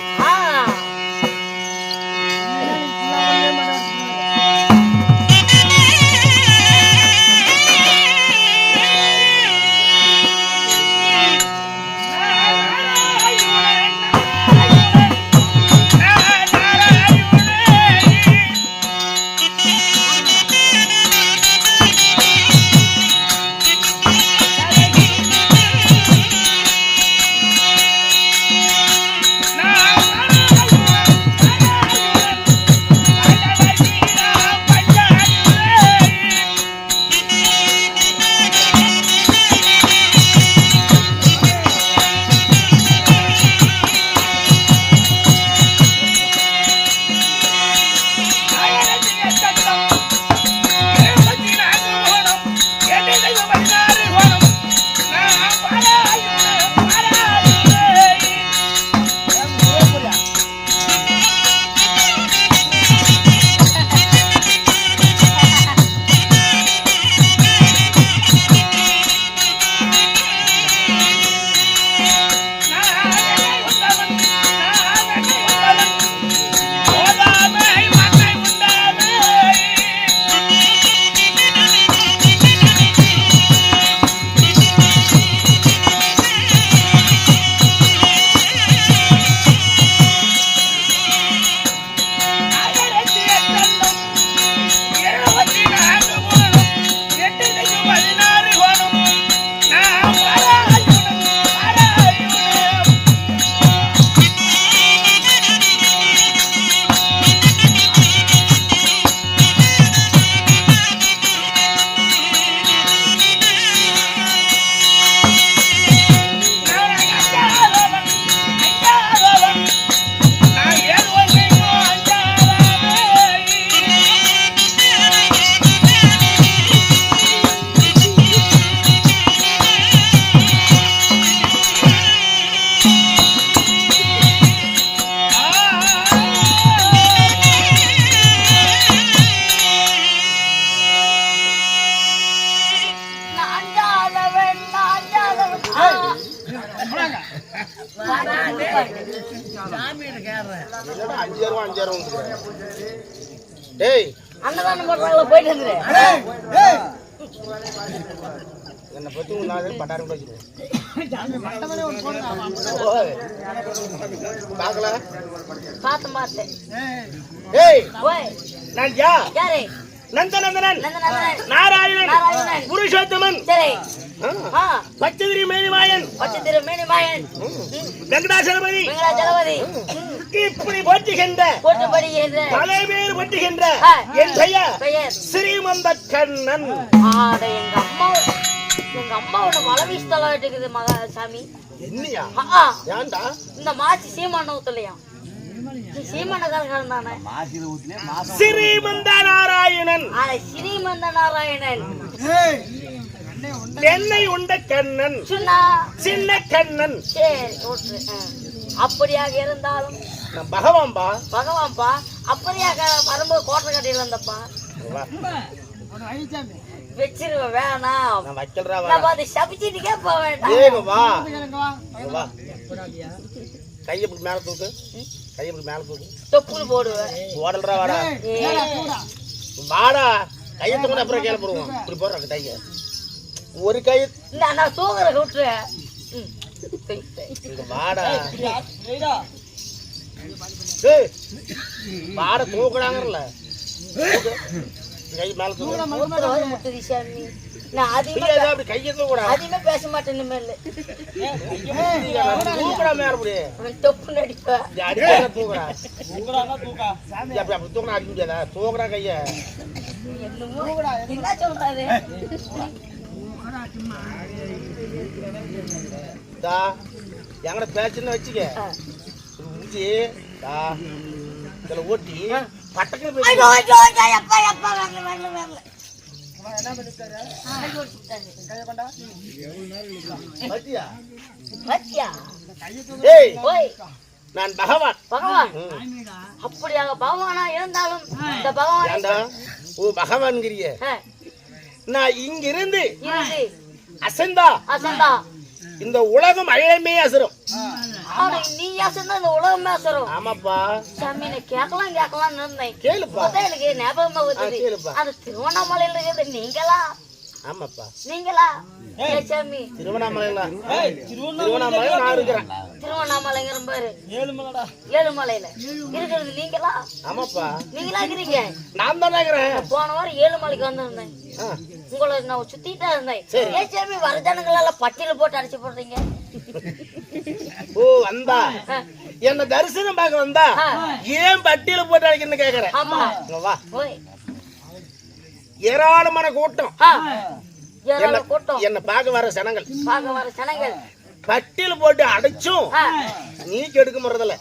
[SPEAKER 1] அன்னதானம் போடுறாங்களா? போயிட்டு வந்துரு.
[SPEAKER 2] என்ன பத்தி உன்னால பட்டாரம் வச்சிருக்கேன். பாக்கல
[SPEAKER 1] பார்த்தேன்.
[SPEAKER 3] ஏய்
[SPEAKER 1] ஓய்
[SPEAKER 3] நான் யாரு? நந்தநந்தனன் நாராயணன் புருஷோத்தமன் பச்சதிரி மேனிமாயன் வெங்கடாசலபதி இப்படி போற்றுகின்ற தலைமையில் போற்றுகின்ற என் பெயர் ஸ்ரீமந்த கண்ணன்.
[SPEAKER 1] எங்க அம்மா எங்க அம்மாவோட மலை வீசுதலா இருக்குது சாமி.
[SPEAKER 2] என்னையா ஏன்டா
[SPEAKER 1] இந்த மாசி சீமான ஊத்தலையா? சீமானக்காரன் தானே.
[SPEAKER 3] ஸ்ரீமந்த நாராயணன்
[SPEAKER 1] ஸ்ரீமந்த நாராயணன்
[SPEAKER 3] என்னை உண்ட கண்ணன் சின்ன கண்ணன்.
[SPEAKER 1] சரி ஓட்டு. அப்படியாக இருந்தாலும்
[SPEAKER 2] பகவான்பா
[SPEAKER 1] பகவான்பா அப்படியாக வரும்போது கோட்டை கட்டியில இருந்தப்பா வச்சிருவேன். வேணாம்
[SPEAKER 2] நான் வைக்கறா
[SPEAKER 1] நம்ம அதை சபிச்சிட்டு கேட்ப வேண்டாம்.
[SPEAKER 2] வா கையை இப்படி மேல தூக்கு, கையை இப்படி மேல தூக்கு.
[SPEAKER 1] தொப்புள் போடுவேன்.
[SPEAKER 2] ஓடல்றா வாடா வாடா. கையை தூக்கினா அப்புறம் கீழே போடுவோம். இப்படி போடுறாங்க கையை. ஒரு கை
[SPEAKER 1] நான் தூங்குற விட்டுறேன்.
[SPEAKER 2] வாடா வாட தூக்குறாங்கல்ல. கை மேல
[SPEAKER 1] தூக்குறேன். சாமி நான்
[SPEAKER 2] அப்படி கையை தூக்குடா.
[SPEAKER 1] அதிகமா பேச மாட்டேன். இனிமேல்
[SPEAKER 2] தூக்குடா மேல அப்படி
[SPEAKER 1] தொப்பு நடிப்பேன்.
[SPEAKER 2] தூக்குறா அப்படி தூக்குறா. அடிக்க முடியாதா? தூக்குறா கைய.
[SPEAKER 1] என்ன சொல்றாரு?
[SPEAKER 2] எங்கட பேச்சுன்னு வச்சுக்க முடிச்சு இதுல ஓட்டி பட்டக்கு நான் பகவான்.
[SPEAKER 1] பகவான் அப்படியாக பகவானா இருந்தாலும் இந்த பகவான்
[SPEAKER 2] ஓ பகவான்கிறிய. நான் இங்க இருந்து அசந்தா
[SPEAKER 1] அசந்தா
[SPEAKER 2] இந்த உலகம் அழியமே அசரும்.
[SPEAKER 1] நீ அசந்தா இந்த உலகமே அசரும்.
[SPEAKER 2] ஆமாப்பா
[SPEAKER 1] சாமி நான் கேட்கலாம் இருந்தேன்.
[SPEAKER 2] கேளுப்பா.
[SPEAKER 1] எனக்கு ஞாபகமா வருது. அது திருவண்ணாமலையில இருக்குது. நீங்களா?
[SPEAKER 2] ஆமாப்பா
[SPEAKER 1] நீங்களா? சாமி
[SPEAKER 2] திருவண்ணாமலையில திருவண்ணாமலையில நான் இருக்கிறேன்.
[SPEAKER 1] திருவண்ணாமலைங்கிற பாரு ஏழுமலையில இருக்கிறது நீங்களா?
[SPEAKER 2] ஆமாப்பா
[SPEAKER 1] நீங்களா இருக்கிறீங்க?
[SPEAKER 2] நான் தான் இருக்கிறேன்.
[SPEAKER 1] போன வாரம் ஏழுமலைக்கு வந்திருந்தேன். உங்களை நான் சுத்திட்டா இருந்தேன். ஏன் சாமி வர ஜனங்களெல்லாம் பட்டியல போட்டு அடிச்சு போடுறீங்க?
[SPEAKER 2] ஓ வந்தா என்ன தரிசனம் பார்க்க வந்தா ஏன் பட்டியல போட்டு அடிக்கணும்னு கேக்குறேன்.
[SPEAKER 1] ஆமா
[SPEAKER 2] வா.
[SPEAKER 1] ஓய்
[SPEAKER 2] ஏராளமான கூட்டம்.
[SPEAKER 1] கூட்டம்
[SPEAKER 2] என்ன பார்க்க வர
[SPEAKER 1] சனங்கள்
[SPEAKER 2] பட்டியல போட்டு அடைச்சும் நீ கெடுக்க முறதில்ல.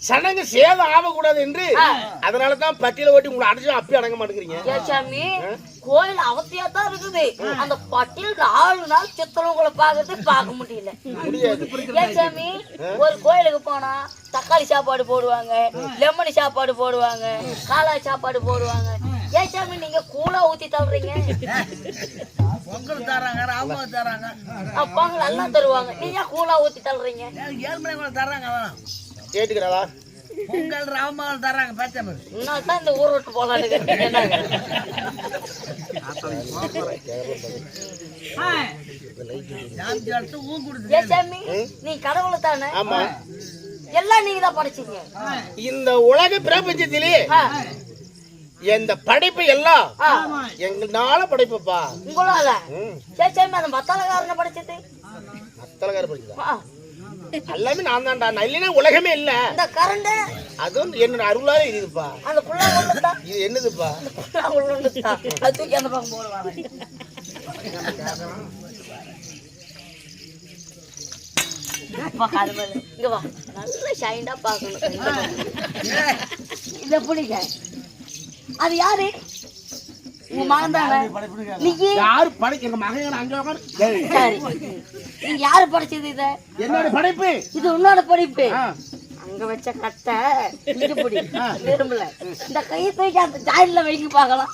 [SPEAKER 2] சனங்க சேதம் ஆகக்கூடாது என்று அதனாலதான் பட்டியல ஓட்டி உங்களை அடைச்சும் அப்பயே அடங்க மாட்டேங்கிறீங்க.
[SPEAKER 1] சாமி கோயில் அவசியா தான் இருக்குது. அந்த பட்டியல் 4 நாள் சித்தவங்களை பார்க்க முடியல. ஏன் சாமி ஒரு கோயிலுக்கு போனா தக்காளி சாப்பாடு போடுவாங்க, லெமனி சாப்பாடு போடுவாங்க, காளாய் சாப்பாடு போடுவாங்க. ஏன் சாமி நீங்க கூலா ஊத்தி தள்ளுறீங்க?
[SPEAKER 3] பொங்கல் தராங்க, ராமம் தராங்க,
[SPEAKER 1] பொங்கல் எல்லாம் தருவாங்க. நீங்க கூலா ஊத்தி தள்ளுறீங்க?
[SPEAKER 3] 7 மணி தராங்க.
[SPEAKER 2] கேட்டுக்கிறா
[SPEAKER 3] பொங்கல் ராமம் தராங்க. பேச்சாம
[SPEAKER 1] நான் தான் இந்த ஊர் விட்டு போலான்னு நீ கடவுளை தானே?
[SPEAKER 2] ஆமா
[SPEAKER 1] எல்லாம் நீங்க தான் படைச்சீங்க.
[SPEAKER 2] இந்த உலக பிரபஞ்சத்திலே இந்த படைப்பு எல்லாம் எங்களால படைப்புப்பா.
[SPEAKER 1] உங்களால? சேச்சாமி அந்த மத்தாளக்காரனை படைச்சது?
[SPEAKER 2] மத்தாளக்கார படைச்சதா? எல்லாமே நான் தான்டா. நான் இல்லைன்னா உலகமே இல்ல.
[SPEAKER 1] இந்த கரண்ட்
[SPEAKER 2] அதுவும் என்னோட அருளால இருக்குதுப்பா.
[SPEAKER 1] அந்த புள்ளா கொண்டுட்டா
[SPEAKER 2] இது என்னதுப்பா?
[SPEAKER 1] அது தூக்கி அந்த பக்கம் போடுவாங்க. இங்க வா, நல்ல ஷைண்டா பாக்கணும். இத பிடிக்க. அது யாரு? உங்க மகன் தானே? நீங்க
[SPEAKER 2] யாரு படைக்க? எங்க மகன் அங்க உட்காரு.
[SPEAKER 1] சரி, நீங்க யாரு படைச்சது? இத
[SPEAKER 2] என்னோட படைப்பு.
[SPEAKER 1] இது உன்னோட படைப்பு. அங்க வச்ச கட்டை இங்க பிடி விரும்பல. இந்த கையை தூக்கி அந்த ஜாயில வைக்க பார்க்கலாம்.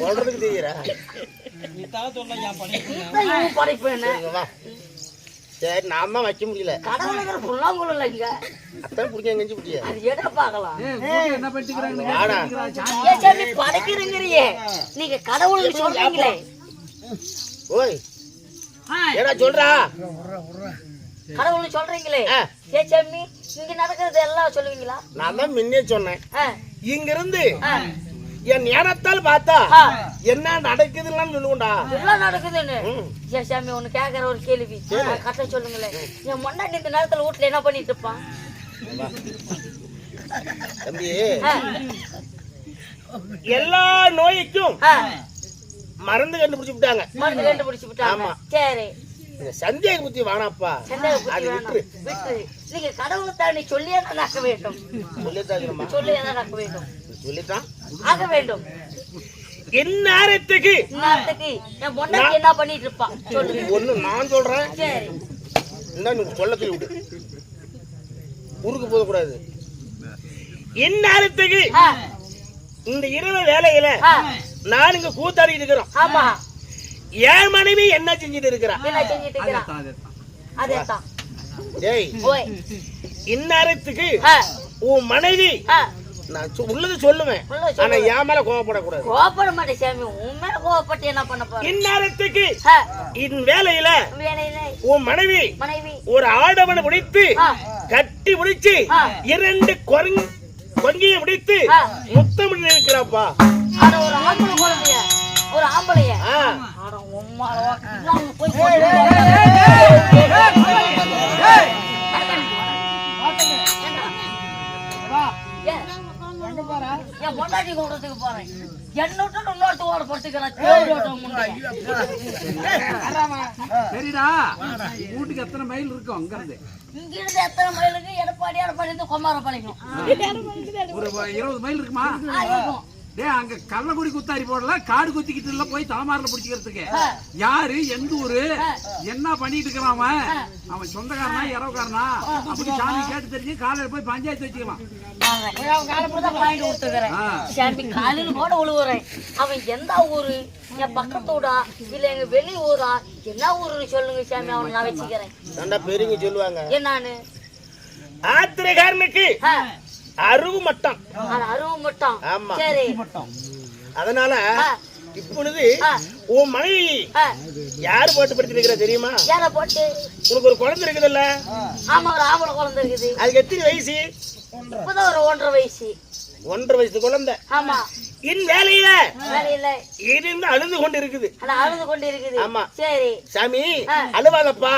[SPEAKER 2] சொல்றதுக்கு தெரியற
[SPEAKER 1] படைப்பு என்ன?
[SPEAKER 2] சரி நான் தான் வைக்க முடியல.
[SPEAKER 1] கடவுளுங்கிற புல்லாங்குழல் இல்ல இங்க.
[SPEAKER 2] அத்தனை புடிக்க எங்கஞ்சி புடிய
[SPEAKER 1] அது எட பார்க்கலாம்.
[SPEAKER 4] என்ன பண்ணிக்கிறாங்க?
[SPEAKER 1] சாமி படைக்கிறீங்கறியே, நீங்க கடவுள்னு சொல்றீங்களே.
[SPEAKER 2] ஓய் ஏடா சொல்றா?
[SPEAKER 1] கடவுள்னு சொல்றீங்களே. சாமி இங்க நடக்கிறது எல்லாம் சொல்லுவீங்களா?
[SPEAKER 2] நான் தான் முன்னே சொன்னேன். இங்க இருந்து என் ஞானத்தால் பார்த்தா என்ன நடக்குதுன்னு சொல்லுவோம்டா.
[SPEAKER 1] எல்லாம் நடக்குதுன்னு. சாமி ஒண்ணு கேக்குற ஒரு கேள்வி கரெக்டா சொல்லுங்களேன். என் மொண்டாட்டி இந்த நேரத்துல வீட்டுல என்ன பண்ணிட்டு இருப்பான்?
[SPEAKER 2] தம்பி எல்லா நோய்க்கும் மருந்து கண்டுபிடிச்சு விட்டாங்க.
[SPEAKER 1] மருந்து கண்டுபிடிச்சு விட்டாங்க. சரி.
[SPEAKER 2] சந்தேக புத்தி வேணாப்பா.
[SPEAKER 1] சந்தேக புத்தி வேணாம். விட்டு நீங்க கடவுளை தாண்டி சொல்லியே தான் ஆக்க வேண்டும். சொல்லியே தான் ஆக்க வேண்டும். சொல்லித்தான் ஆக வேண்டும்.
[SPEAKER 2] இந்நேரத்துக்கு
[SPEAKER 1] என் பொண்டாட்டி என்ன பண்ணிட்டு இருப்பா சொல்லு.
[SPEAKER 2] ஒண்ணு நான் சொல்றேன்.
[SPEAKER 1] சரி.
[SPEAKER 2] என்ன நீ சொல்லத்தில் விடு. ஊருக்கு போக கூடாது. இந்நேரத்துக்கு இந்த இரவு வேலையில நான் இங்க கூத்தாடிட்டு இருக்கிறோம்.
[SPEAKER 1] ஆமா.
[SPEAKER 2] என் மனைவி என்ன செஞ்சிட்டு இருக்கிறா?
[SPEAKER 1] என்ன செஞ்சிட்டு இருக்கிறா? அதேதான்.
[SPEAKER 2] டேய்
[SPEAKER 1] ஓய்.
[SPEAKER 2] இந்நேரத்துக்கு உன் மனைவி நான் உள்ளது சொல்லுவேன். ஆனா என் மேல கோவப்படக்கூடாது.
[SPEAKER 1] கோவப்பட மாட்டேன் சாமி. உன் மேல கோவப்பட்டு என்ன பண்ண போற?
[SPEAKER 2] இந்நேரத்துக்கு இந்த வேலையில உன் மனைவி ஒரு ஆடவனை பிடித்து கட்டி பிடிச்சு 2 கொங்கியை பிடித்து முத்தமிட்டு இருக்கிறாப்பா.
[SPEAKER 1] ஒரு ஆம்பளை குழந்தைய ஒரு ஆம்பளைய என் பொண்டாட்டி கூடத்துக்கு போறேன். என்ன விட்டு இன்னொருத்த ஓட போட்டுக்கிறேன்.
[SPEAKER 4] சரிடா. வீட்டுக்கு எத்தனை மைல் இருக்கும் அங்க இருந்து?
[SPEAKER 1] இங்க இருந்து எத்தனை மைலுக்கு? எடப்பாடி கொமாரப்பாளையம்
[SPEAKER 4] ஒரு 20 மைல் இருக்குமா? டே அங்க கள்ளக்குடி குத்தாரி போடல, காடு குத்திக்கிட்டு இல்ல போய் தலைமாரில பிடிச்சிக்கிறதுக்கு. யாரு எந்த ஊரு என்ன பண்ணிட்டு இருக்கிறான் அவன் சொந்தக்காரனா இரவுக்காரனா அப்படி சாமி கேட்டு தெரிஞ்சு காலையில போய் பஞ்சாயத்து வச்சுக்கலாம்.
[SPEAKER 1] காலையில கூட உழுவுறேன். அவன் எந்த ஊரு, என் பக்கத்தூடா இல்ல எங்க வெளி ஊரா, என்ன ஊருன்னு சொல்லுங்க சாமி. அவன் நான் வச்சுக்கிறேன்.
[SPEAKER 2] பெரியவங்க சொல்லுவாங்க
[SPEAKER 1] என்னான்னு.
[SPEAKER 2] ஆத்திரக்காரனுக்கு அருவு மட்டம்.
[SPEAKER 1] ஆமா. சரி.
[SPEAKER 2] அதனால இப்பொழுது உன் மனைவி யாரு போட்டு படுத்திருக்கிற தெரியுமா?
[SPEAKER 1] யார போட்டு?
[SPEAKER 2] உனக்கு ஒரு குழந்தை இருக்குதுல்ல?
[SPEAKER 1] ஆமா, ஒரு ஆம்பளை குழந்தை இருக்குது.
[SPEAKER 2] அதுக்கு எத்தனை வயசு?
[SPEAKER 1] இப்பதான் ஒரு 1.5 வயசு.
[SPEAKER 2] 1.5 வயசு குழந்தை.
[SPEAKER 1] ஆமா.
[SPEAKER 2] இன் வேலையில
[SPEAKER 1] இருந்து
[SPEAKER 2] அழுது கொண்டு இருக்குது.
[SPEAKER 1] அழுது கொண்டு இருக்குது.
[SPEAKER 2] ஆமா.
[SPEAKER 1] சரி
[SPEAKER 2] சாமி அழுவாதப்பா.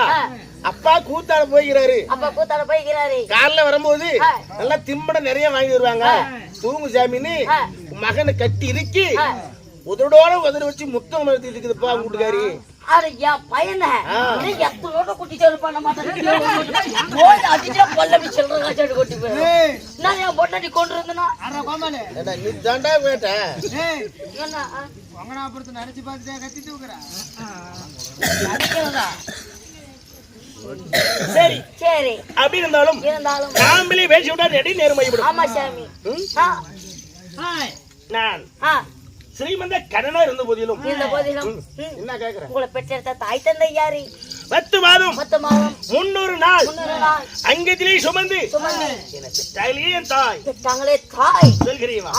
[SPEAKER 2] அப்பா கூத்தாட போய்கிறாரு. காலைல வரும்போது நல்லா திம்பட நிறைய வாங்கி வருவாங்க. தூங்கு சாமின்னு மகனை கட்டி இருக்கி உதடோட உதற வச்சு முத்தம் நடத்திட்டு இருக்குதுப்பா வீட்டுக்காரி.
[SPEAKER 1] பையனை குட்டி சொல்லு பண்ண மாட்டேன். பொண்டாட்டி கொண்டு இருந்தேன்னா
[SPEAKER 2] நீ தாண்டா கேட்ட. நினைச்சு பார்த்துட்டா கத்திட்டு இருக்கிறா. சரி
[SPEAKER 1] சரி.
[SPEAKER 2] அப்படி இருந்தாலும் காம்பிலே பேசி விட்டா ரெடி நேரம் ஆகிவிடும்.
[SPEAKER 1] ஆமா சாமி.
[SPEAKER 2] நான் ஸ்ரீமந்த கடனா இருந்த போதிலும் என்ன கேக்குறேன்?
[SPEAKER 1] உங்களை பெற்றெடுத்த தாய் தந்தை யாரு?
[SPEAKER 2] 10 மாதம் 300 நாள்
[SPEAKER 1] 300 நாள்
[SPEAKER 2] அங்கத்திலே சுமந்து எனக்கு தாயிலே என் தாய்
[SPEAKER 1] பெற்றாங்களே தாய்
[SPEAKER 2] சொல்கிறீவா?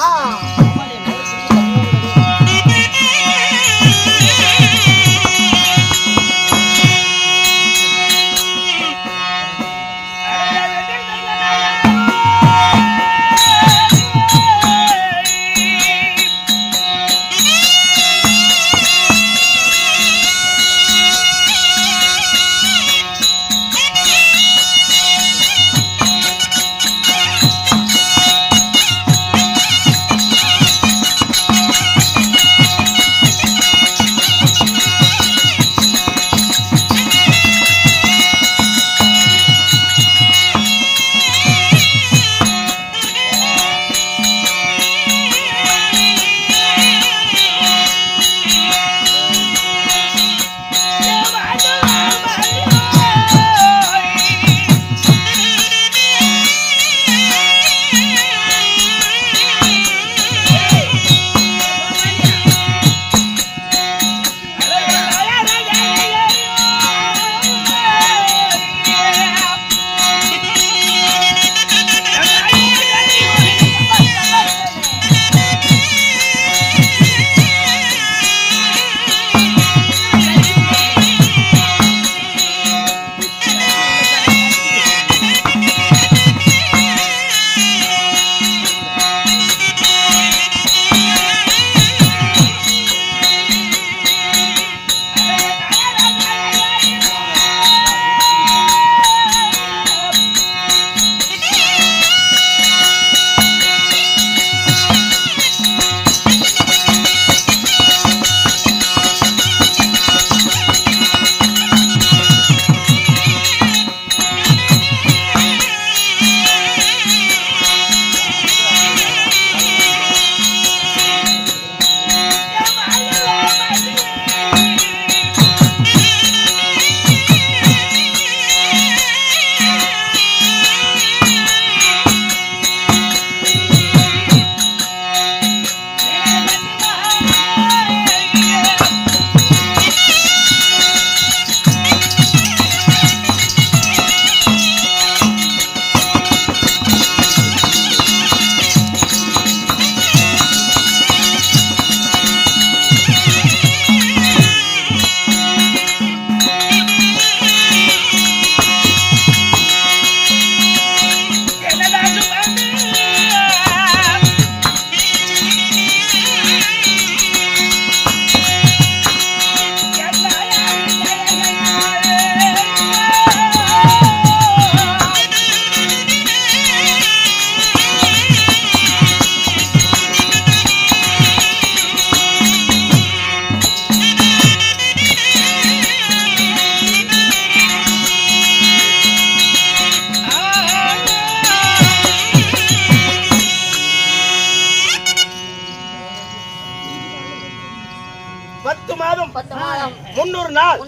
[SPEAKER 3] மாதம் 300 நாள்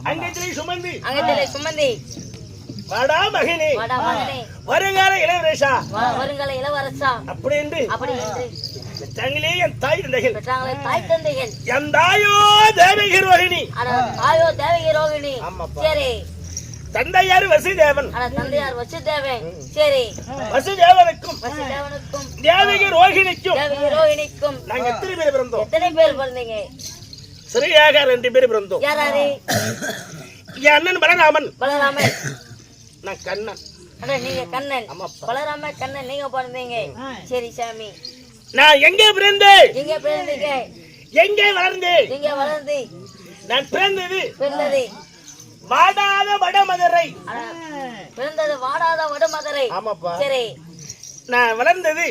[SPEAKER 3] அங்கத்திலே சுமந்தி வாடா மகனே வருங்கால இளவரசா அப்படி என்று தங்களே என் தாய் தந்தைகள் என் தாயோ தேவகி ரோகிணி
[SPEAKER 1] சரி
[SPEAKER 3] தந்தையார் வசுதேவன்
[SPEAKER 1] சரி
[SPEAKER 3] வசுதேவனுக்கும் தேவகி ரோகிணிக்கும் நாங்க எத்தனை பேர் பிறந்தீங்க சரியாக 2 பேர் பிறந்தோம்
[SPEAKER 1] யாராரு
[SPEAKER 3] என் அண்ணன் பலராமன் நான் கண்ணன்
[SPEAKER 1] நீங்க கண்ணன் பலராம கண்ணன் நீங்க பிறந்தீங்க சரி சாமி
[SPEAKER 3] நான் எங்கே பிறந்தேன்
[SPEAKER 1] எங்கே வளர்ந்தேன்
[SPEAKER 3] நான் பிறந்தது வாடாத வடமதுரை
[SPEAKER 2] ஆமாப்பா.
[SPEAKER 1] சரி
[SPEAKER 3] நான் வளர்ந்தது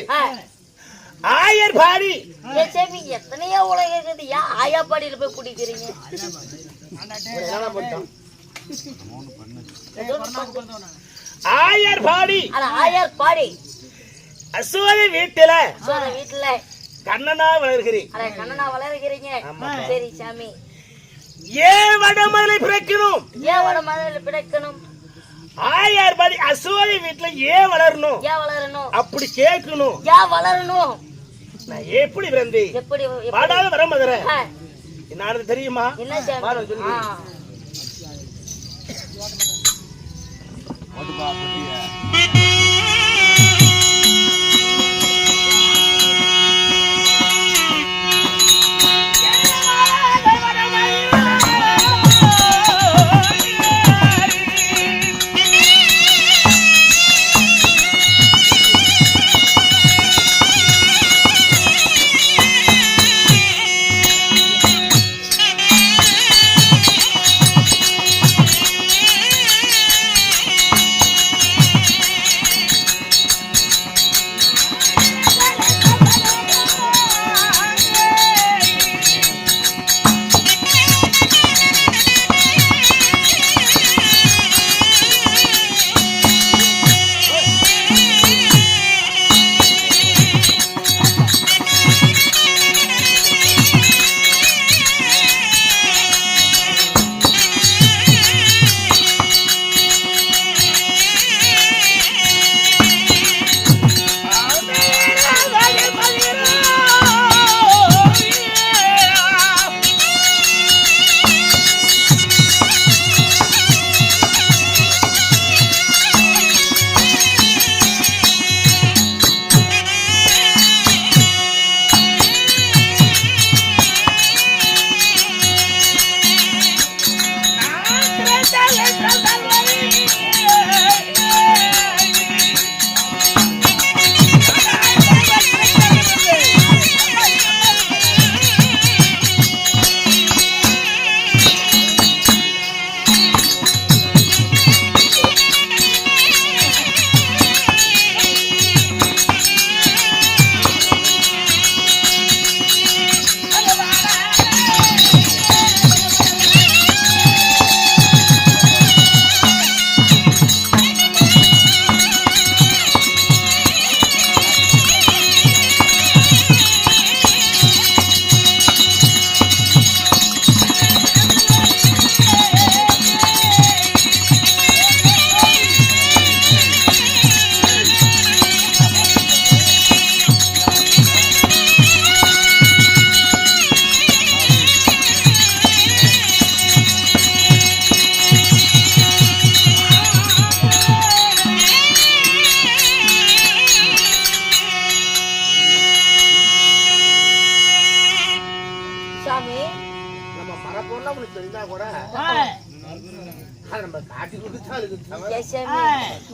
[SPEAKER 3] ஆயர்பாடி
[SPEAKER 1] எத்தனையோ உலகம் இருக்குது ஏன் ஆயாப்பாடியில போய் குடிக்கிறீங்க
[SPEAKER 3] ஆயர்பாடி அசோதி வீட்டுல கண்ணனா வளர்கிறீங்க
[SPEAKER 1] சரி சாமி
[SPEAKER 3] ஏன் வடமதுரை பிறக்கணும் ஆயர்பாடி அசோதி வீட்டுல ஏன் வளரணும் அப்படி கேட்கணும் நான் எப்படி பிறந்தேன் வாடாத வடமதுரை என்ன தெரியுமா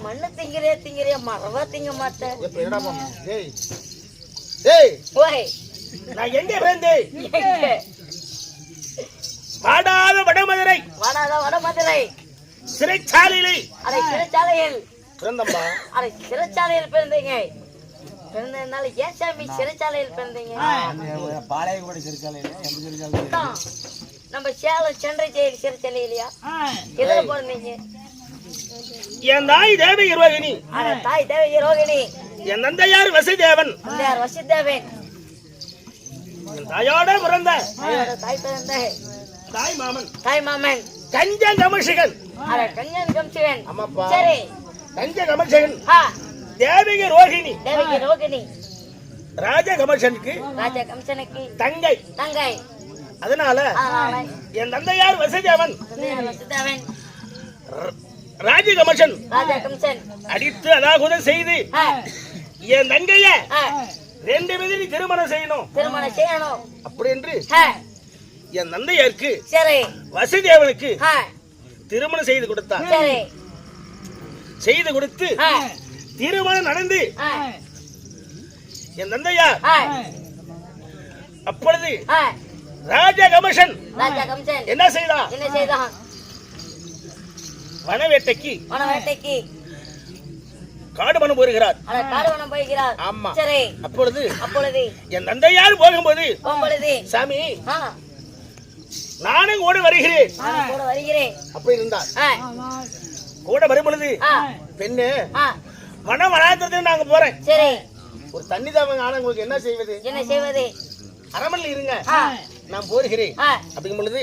[SPEAKER 1] மண்ணு திங்கிறிய மரவா திங்க மாட்டேன்.
[SPEAKER 3] நான் எங்க பிறந்தேன்? வாடாத வடமதுரை சிறைச்சாலையில் பிறந்தம்பா.
[SPEAKER 1] சிறைச்சாலையில் பிறந்தீங்க. பிறந்ததுனால ஏன் சாமி சிறைச்சாலையில் பிறந்தீங்க?
[SPEAKER 2] பாளையங்கோட்டை சிறைச்சாலையில
[SPEAKER 1] நம்ம சேலம் சென்னை ஜெயில் சிறைச்சாலையிலையா? எதுல பிறந்தீங்க?
[SPEAKER 3] என் தாய் தேவகி ரோகிணி.
[SPEAKER 1] தாய் தேவகி ரோகிணி.
[SPEAKER 3] என் தந்தையார் வசுதேவன்.
[SPEAKER 1] வசுதேவன்.
[SPEAKER 3] என் தாயோட பிறந்த
[SPEAKER 1] தாய் பிறந்த
[SPEAKER 3] தாய் மாமன்
[SPEAKER 1] தாய் மாமன்
[SPEAKER 3] கஞ்சன் கமர்ஷிகன்.
[SPEAKER 1] அட கஞ்சன் கம்சிவன்.
[SPEAKER 3] ஆமாப்பா.
[SPEAKER 1] சரி.
[SPEAKER 3] கஞ்ச கமர்ஷிகன்
[SPEAKER 1] ஆ
[SPEAKER 3] தேவிகை ரோகிணி
[SPEAKER 1] தேவிகை ரோகிணி
[SPEAKER 3] ராஜ கமர்ஷனுக்கு
[SPEAKER 1] ராஜா கம்சனுக்கு
[SPEAKER 3] தங்கை.
[SPEAKER 1] தங்கை.
[SPEAKER 3] அதனால என் தந்தையார் வசதியாவன்
[SPEAKER 1] வசுதேவன்
[SPEAKER 3] ராஜ கமர்ஷன்
[SPEAKER 1] ராஜா கம்சன்
[SPEAKER 3] அடித்து அதாவது செய்து என் தங்கைய 2 பேரும் திருமணம் செய்யணும்.
[SPEAKER 1] திருமணம் செய்யணும்
[SPEAKER 3] அப்படி என்று என் தந்தையாருக்கு
[SPEAKER 1] சரி
[SPEAKER 3] வசுதேவனுக்கு திருமணம் செய்து கொடுத்தார்.
[SPEAKER 1] சரி.
[SPEAKER 3] செய்து கொடுத்து திருமணம் நடந்து என் தந்தையார் அப்பொழுது ராஜா கமர்ஷன்
[SPEAKER 1] ராஜா கம்சன்
[SPEAKER 3] என்ன செய்தான்?
[SPEAKER 1] என்ன செய்தான்?
[SPEAKER 3] வனவேட்டைக்கு
[SPEAKER 1] வனவேட்டைக்கு
[SPEAKER 3] காடு வனம் போகிறார்.
[SPEAKER 1] காடு வனம் போகிறார்.
[SPEAKER 3] ஆமா.
[SPEAKER 1] சரி.
[SPEAKER 3] அப்பொழுது
[SPEAKER 1] என்
[SPEAKER 3] தந்தையார் போகும்போது சாமி நானும் கூட வருகிறேன்
[SPEAKER 1] கூட வருகிறேன்
[SPEAKER 3] அப்படி இருந்தார். கூட வரும்பொழுது பெண்ணு வனம் வளாகத்துக்கு நாங்க போறேன்.
[SPEAKER 1] சரி.
[SPEAKER 3] ஒரு தண்ணி தாவங்க ஆனா உங்களுக்கு என்ன செய்வது?
[SPEAKER 1] என்ன செய்வது?
[SPEAKER 3] அரமனையில் இருங்க நான் போகிறேன் அப்படிங்கும் பொழுது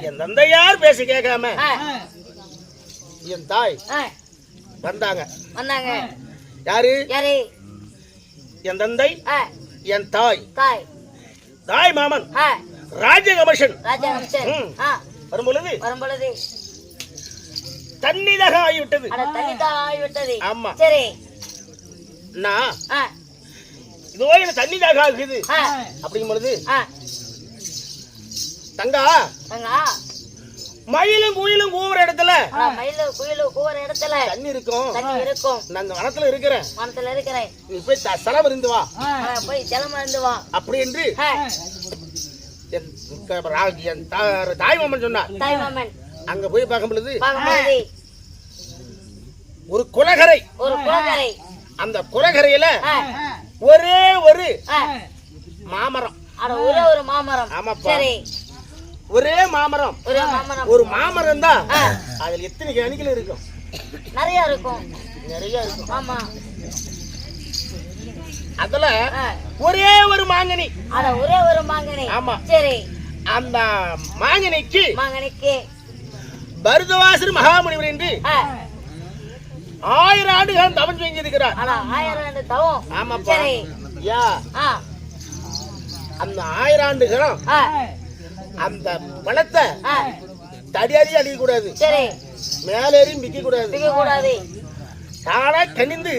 [SPEAKER 3] என் தந்தையார் பேசி கேட்காம என் தாய் வந்தாங்க. யாரு? என் தந்தை என் தாய் தாய் மாமன் ராஜ கமர்ஷன் வரும்பொழுது தண்ணிதாக ஆகிவிட்டது. ஆமா.
[SPEAKER 1] சரி.
[SPEAKER 3] நான் இதோ எனக்கு தண்ணிதாக ஆகுது அப்படிங்கும் பொழுது தங்கா மயிலும் குயிலும் கூவுற இடத்துல தண்ணி இருக்கும். நான் வனத்துல இருக்கிறேன். நீ போய் சலம் இருந்து வா அப்படி என்று என் தாய் மாமன் சொன்னார். அங்க போய் பார்க்கும் பொழுது ஒரு குலகரை. அந்த குலகரையில ஒரே ஒரு மாமரம். ஆமாப்பா. ஒரே மாமரம். ஒரு மாமரம் தான். அதுல எத்தனை கணிகள் இருக்கும்?
[SPEAKER 1] நிறைய இருக்கும்.
[SPEAKER 3] ஆமா. அதுல ஒரே ஒரு மாங்கனி. ஆமா.
[SPEAKER 1] சரி.
[SPEAKER 3] அந்த மாங்கனிக்கு பரதவாசர் மகாமுனிவர் என்று 1000 ஆண்டுகள் தவம் செஞ்சிருக்கிறார்.
[SPEAKER 1] 1000 ஆண்டு தவம்.
[SPEAKER 3] ஆமாப்பா. யா அந்த 1000 ஆண்டுகளும் அந்த பழத்தை தடியாரி அடிக்க கூடாது. மேலேறி மிக்க கூடாது. தானா கனிந்து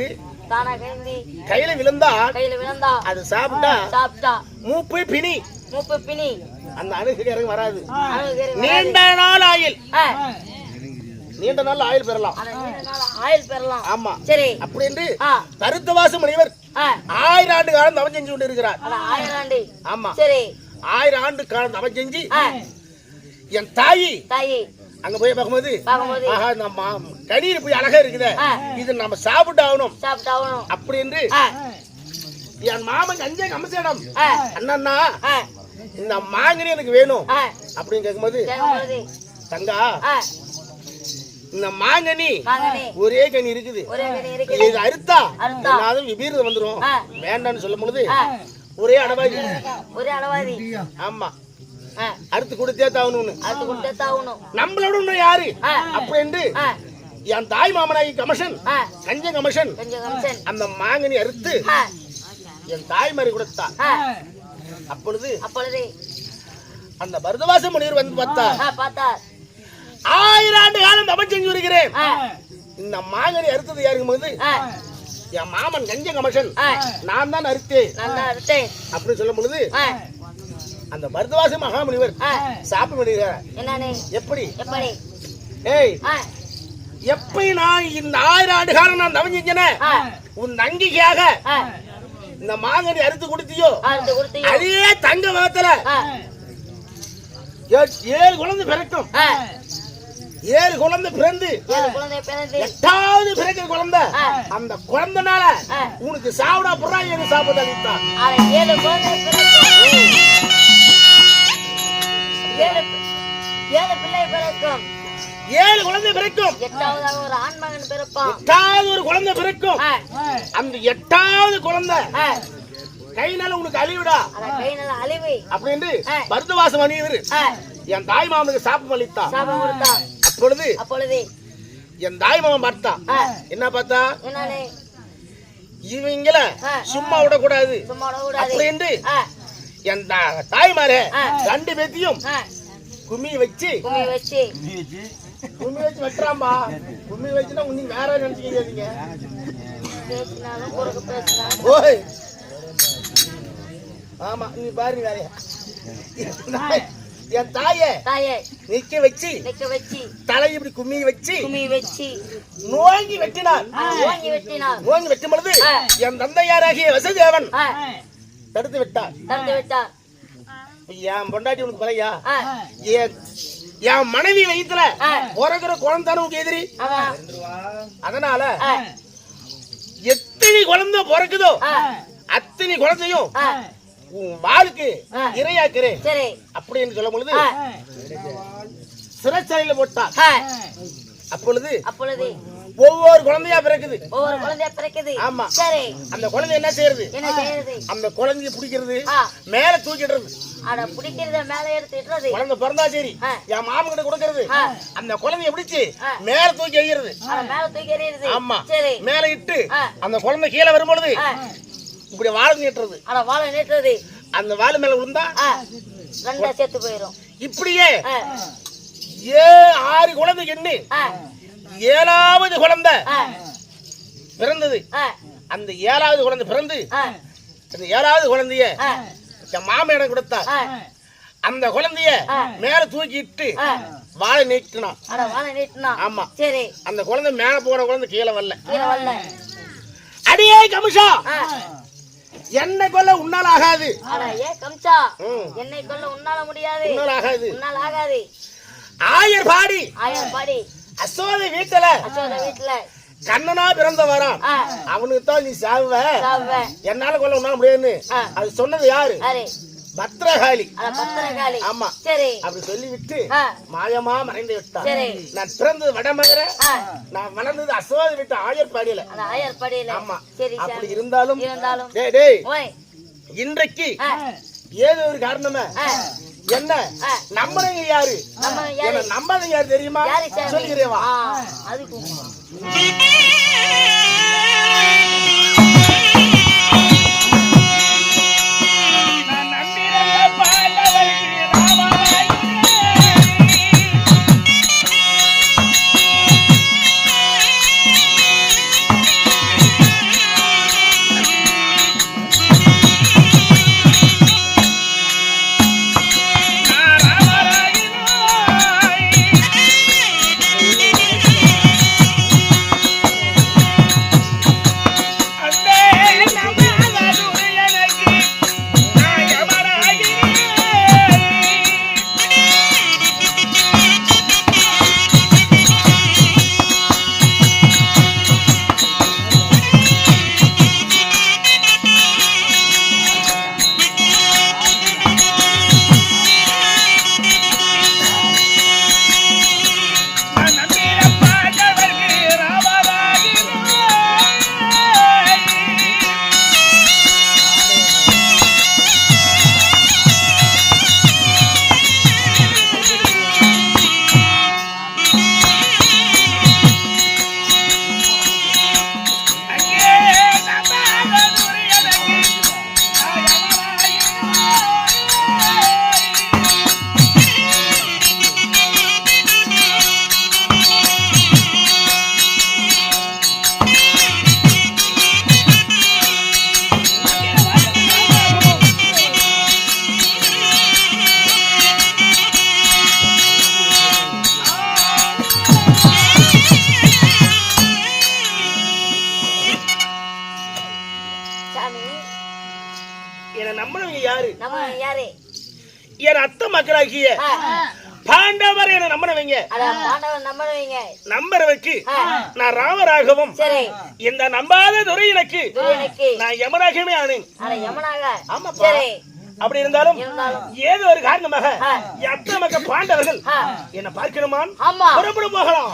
[SPEAKER 3] கையில விழுந்தா அது சாப்பிட்டா மூப்பு பிணி அந்த அணுகு இறங்க வராது. நீண்ட நாள் ஆயுள் பெறலாம். ஆமா. சரி. அப்படி என்று கருத்தவாச முனிவர் 1000 ஆண்டு காலம் தவம் செஞ்சு கொண்டு இருக்கிறார். ஆமா. சரி. 1000 ஆண்டு காலம் தவம் செஞ்சு என் தாயி அங்க போய் பார்க்கும்போது நம்ம கனியில் போய் அழகா இருக்குது, இது நம்ம சாப்பிட்டு ஆகணும் அப்படி என்று என் மாமன் கஞ்ச கமசேடம் அண்ணா இந்த மாங்கனி எனக்கு வேணும் அப்படின்னு கேட்கும்போது தங்கா இந்த மாங்கனி ஒரே கனி இருக்குது, இது அறுத்தா விபீரதம் வந்துடும் வேண்டான்னு சொல்லும் பொழுது ஒரே அடவாதி. ஆமா. அறுத்து கொடுத்தே தாகணும். நம்மளோட இன்னும் யாரு அப்படி என்று என் தாய் மாமனாகி கமர்ஷன் கஞ்ச கமர்ஷன் அந்த மாங்கனி அறுத்து என் தாய் மாதிரி கொடுத்தா. அப்பொழுது அந்த பரதவாச முனிவர் வந்து பார்த்தா 1000 ஆண்டு காலம் தவம் செஞ்சு வருகிறேன். இந்த மாங்கனி அறுத்தது யாருக்கும் போது என் மாமன் கஞ்ச கமர்ஷன் நான் தான் அறுத்தேன் அப்படின்னு சொல்லும் பொழுது அந்த பரதவாச மகாமுனிவர் சாப்பிடுகிறார். எப்படி ஏய் எப்படி நான் இந்த 1000 ஆண்டு காலம் நான் தவம் செஞ்சேன் உன் நங்கிக்கையாக இந்த மாங்கனி அறுத்து கொடுத்தியோ அதே தங்க மகத்துல 7 குழந்தை பிறக்கும். 7 குழந்தை பிறந்து 8வது பிறகு குழந்தை அந்த குழந்தைனால உனக்கு சாப்பிடா புறா எனக்கு சாப்பிட அளித்தான்.
[SPEAKER 1] 7 பிள்ளை பிறக்கும்.
[SPEAKER 3] 7 குழந்தை பிறக்கும்.
[SPEAKER 1] 8வது ஒரு ஆண் மகன் பிறப்பான்.
[SPEAKER 3] 8வது ஒரு குழந்தை பிறக்கும். அந்த 8வது குழந்தை
[SPEAKER 2] கைனால உனக்கு அழிவுடா
[SPEAKER 1] கைனால அழிவு
[SPEAKER 2] அப்படின்னு பரதவாசம் அணியவர் என் தாய் மாமனுக்கு சாபம் அளித்தான். அப்பொழுது என் தாய் மாமன் பார்த்தான். என்ன பார்த்தா, இவங்கள சும்மா விடக்கூடாது அப்படின்னு என் தாய்மார 2 பேத்தையும் கும்மி வச்சு வெட்டுறாம்பா. கும்மி வச்சுன்னா நீங்க வேற நினைச்சுக்கீங்க. ஓய் ஆமா நீ பாருங்க வேறையா என் தாயை நிக்க வச்சு தலை இப்படி கும்மி வச்சு நோங்கி வெட்டினார். நோங்கி வெட்டும் பொழுது என் தந்தையாராகிய வசுதேவன் தடுத்து விட்டார். என் பொண்டாட்டி உனக்கு பழையா, என் மனைவி வயித்துல பிறகுற குழந்தை உனக்கு எதிரி. அதனால எத்தனை குழந்தை பிறக்குதோ அத்தனை குழந்தையும் வாழ்க்கை இரையாக்குறேன் அப்படின்னு சொல்லும் பொழுது சிறைச்சாலையில போட்டார். அப்பொழுது ஒவ்வொரு குழந்தையா பிறக்குது. ஆமா, அந்த குழந்தை என்ன செய்யறது, அந்த குழந்தைய பிடிக்கிறது, மேல தூக்கிடுறது. குழந்தை பிறந்தா சரி என் மாமன் கிட்ட கொடுக்கறது, அந்த குழந்தைய பிடிச்சு மேல தூக்கி எறிகிறது. ஆமா, மேல இட்டு அந்த குழந்தை கீழே வரும்பொழுது இப்படி வாழை நீட்டுறது. அந்த வாழை மேல விழுந்தா
[SPEAKER 1] செத்து போயிடும்.
[SPEAKER 2] இப்படியே 6 குழந்தை எண்ணு 7வது குழந்தை பிறந்தது. அந்த 7வது குழந்தை பிறந்து அந்த 7வது குழந்தைய மாமன் இடம் கொடுத்தார். அந்த குழந்தைய மேல தூக்கிட்டு வாழை நீட்டினான். ஆமா, அந்த குழந்தை மேல போன குழந்தை கீழே வரல. அடியே கமிஷா, என்னை கொல்ல உன்னால ஆகாது.
[SPEAKER 1] என்னை கொல்ல உன்னால முடியாது.
[SPEAKER 2] ஆகாது. ஆயர் பாடி அசோத வீட்டுல கண்ணனா பிறந்த வரான். அவனுக்கு தான் நீ சாவ, என்னால கொல்ல உன்னால முடியாதுன்னு அது சொன்னது யாரு? பத்ரகாளி. ஆமா, அப்படி சொல்லிவிட்டு மாயமா மறைந்து விட்டான். நான் பிறந்தது வடமதுரை, நான் வளர்ந்தது அசோத வீட்டு ஆயர்பாடியில. ஆமா, அப்படி இருந்தாலும் இன்றைக்கு ஏதோ ஒரு காரணமா என்ன நம்புறீங்க யாரு, நம்பாதீங்க யாரு தெரியுமா? சொல்லிக்கிறேவா. என் அத்தை மக்களாகிய பாண்டவர் என நம்புறவங்க நம்புறவருக்கு நான் ராமராகவும், இந்த நம்பாத துரையினுக்கு நான் யமனாகவே ஆனேன். ஆமாப்பா, அப்படி இருந்தாலும் ஏதோ ஒரு காரணமாக என் அத்தை மக்கள் பாண்டவர்கள் என்ன பார்க்கணுமான் புறப்பட போகலாம்.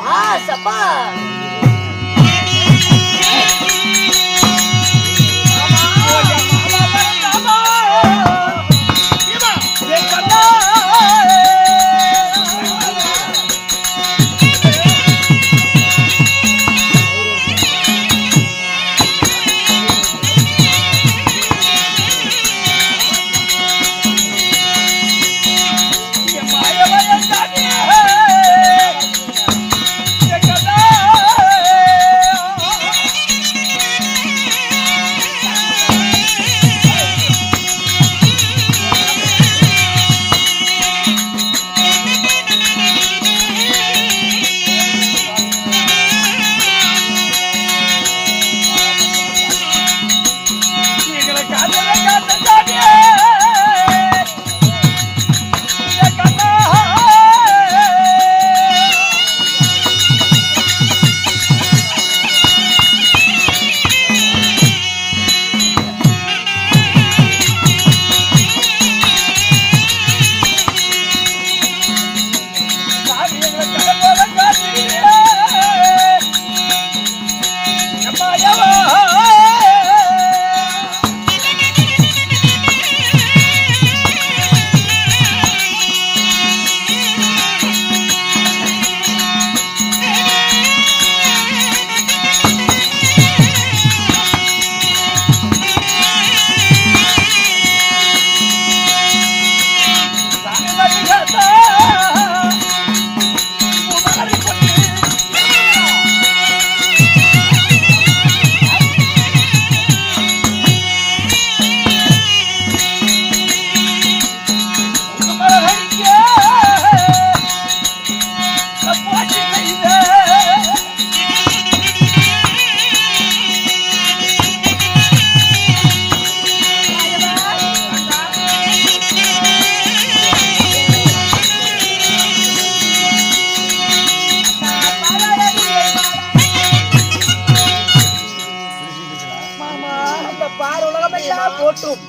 [SPEAKER 2] பார் உலகமெல்லாம் போற்றும்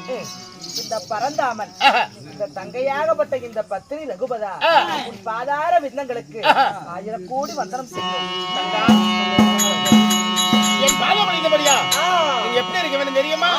[SPEAKER 2] இந்த பரந்தாமன் இந்த தங்கையாகப்பட்ட இந்த பத்தினி ரகுபதா உன் பாதார விண்ணங்களுக்கு 1000 கோடி வந்தனம் செய்யும்.
[SPEAKER 4] என் பாதம் அணிந்தபடியா நீங்க எப்படி இருக்க வேண்டும் தெரியுமா?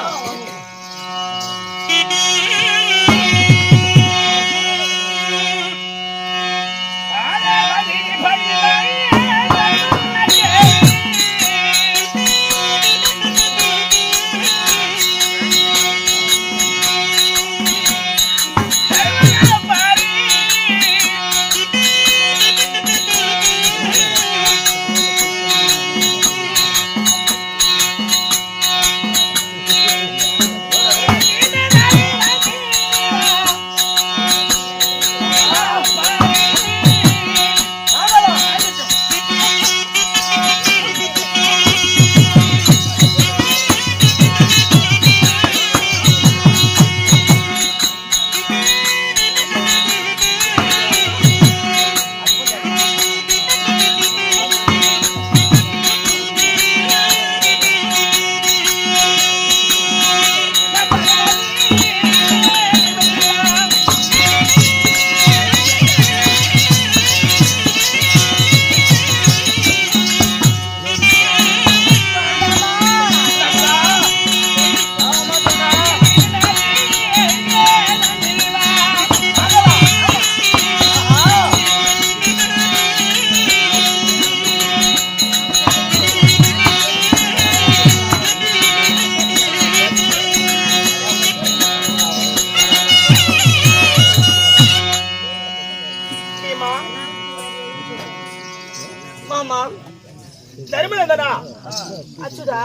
[SPEAKER 2] அச்சுதா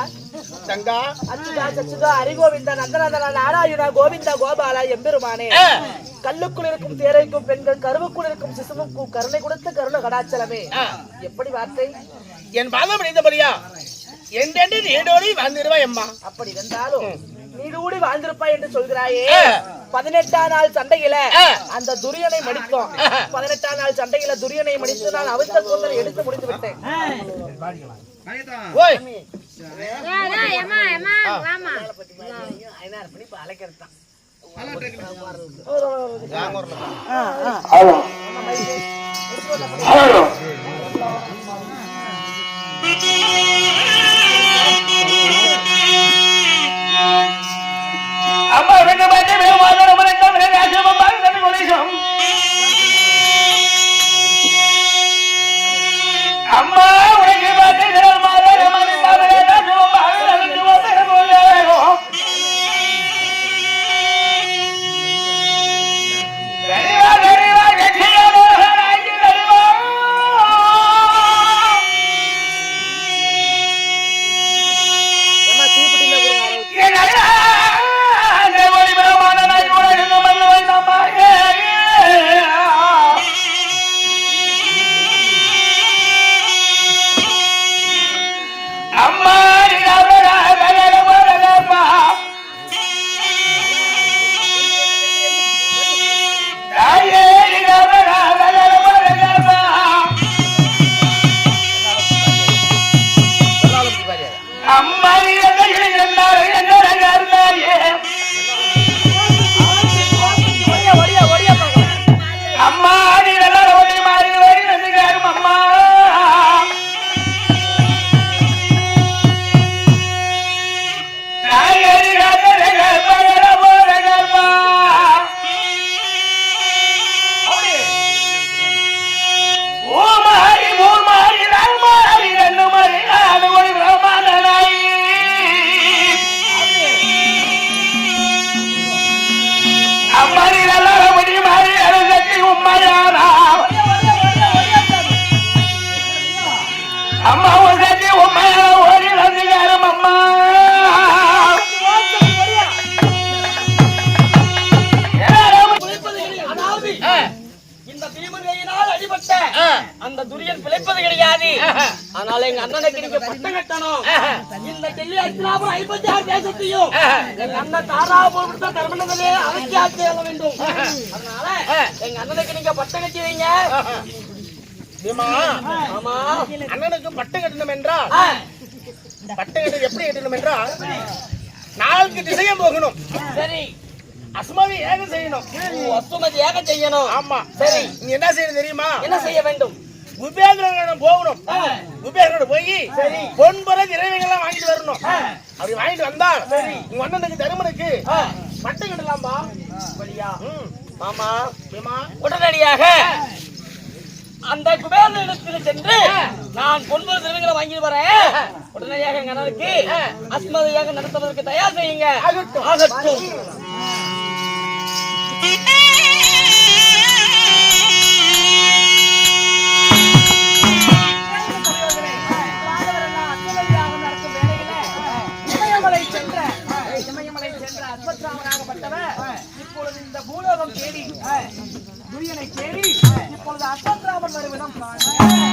[SPEAKER 2] தங்கா அச்சுதா சச்சுதா ஹரிகோவிந்தா நந்தனந்தனா நாராயணா கோவிந்தா கோபாலா எம்பெருமானே கல்லுக்குள் இருக்கும் தேரைக்கும் பெண்கள் கருவுக்குள் இருக்கும் சிசுவுக்கும் கருணை கொடுத்த கருண கடாச்சலமே எப்படி வார்த்தை
[SPEAKER 4] என் பாதம் அணிந்தபடியா என்றென்று நீடோடி வாழ்ந்திருவாய் அம்மா.
[SPEAKER 2] அப்படி இருந்தாலும் நீடூடி வாழ்ந்திருப்பாய் என்று சொல்கிறாயே 18ஆம் நாள் சண்டையில அந்த துரியனை மடித்தோம். 18ஆம் நாள் சண்டையில துரியனை மடித்து நான் அவிழ்த்த கூந்தலை எடுத்து முடித்து விட்டேன்.
[SPEAKER 4] ஓய் அம்மா ரெண்டு பாட்டி அம்மா உனக்கு பாட்டி
[SPEAKER 3] அந்த துரியன் பிழைப்பது கிடையாது. ஆனால் எங்க அண்ணனுக்கு நீங்க பட்டம் கட்டணும். இந்த டெல்லி அர்ச்சனாபுரம் 56 தேசத்தையும் எங்க அண்ணன் தாராபுரம் தர்மநகரே அடக்கி ஆட்சி ஆள வேண்டும். அதனால எங்க அண்ணனுக்கு நீங்க பட்டம் கட்டி வைங்க.
[SPEAKER 4] ஆமா, அண்ணனுக்கு பட்டம் கட்டணும் என்றால் பட்டம் கட்ட எப்படி கட்டணும் என்றால் நாள் தெற்கு திசையும் போகணும்.
[SPEAKER 3] சரி,
[SPEAKER 4] அஸ்மதி ஏகம் செய்யணும்.
[SPEAKER 3] அசுமதி ஏக செய்யணும்.
[SPEAKER 4] ஆமா.
[SPEAKER 3] சரி,
[SPEAKER 4] நீ என்ன செய்யணும் தெரியுமா?
[SPEAKER 3] என்ன செய்ய வேண்டும்?
[SPEAKER 4] குபேந்திரனிடம் போகணும். குபேந்திரனோட போய் பொன்புற இறைவைகள்லாம் வாங்கிட்டு வரணும். அப்படி வாங்கிட்டு வந்தா உங்க அண்ணனுக்கு தருமனுக்கு பட்டை கட்டலாம்பா.
[SPEAKER 3] அப்படியா?
[SPEAKER 4] மாமா
[SPEAKER 3] உடனடியாக அந்த குபேரனிடத்தில் சென்று நான் பொன்பொரு திரவியங்களை வாங்கிட்டு வரேன். உடனடியாக எங்க அண்ணனுக்கு அஸ்மதியாக நடத்துவதற்கு தயார் செய்யுங்க. ஆகட்டும்.
[SPEAKER 2] இப்பொழுது இந்த பூலோகம் தேடி துரியனை தேடி இப்பொழுது அஸ்வத்ராமன் வருவிடம்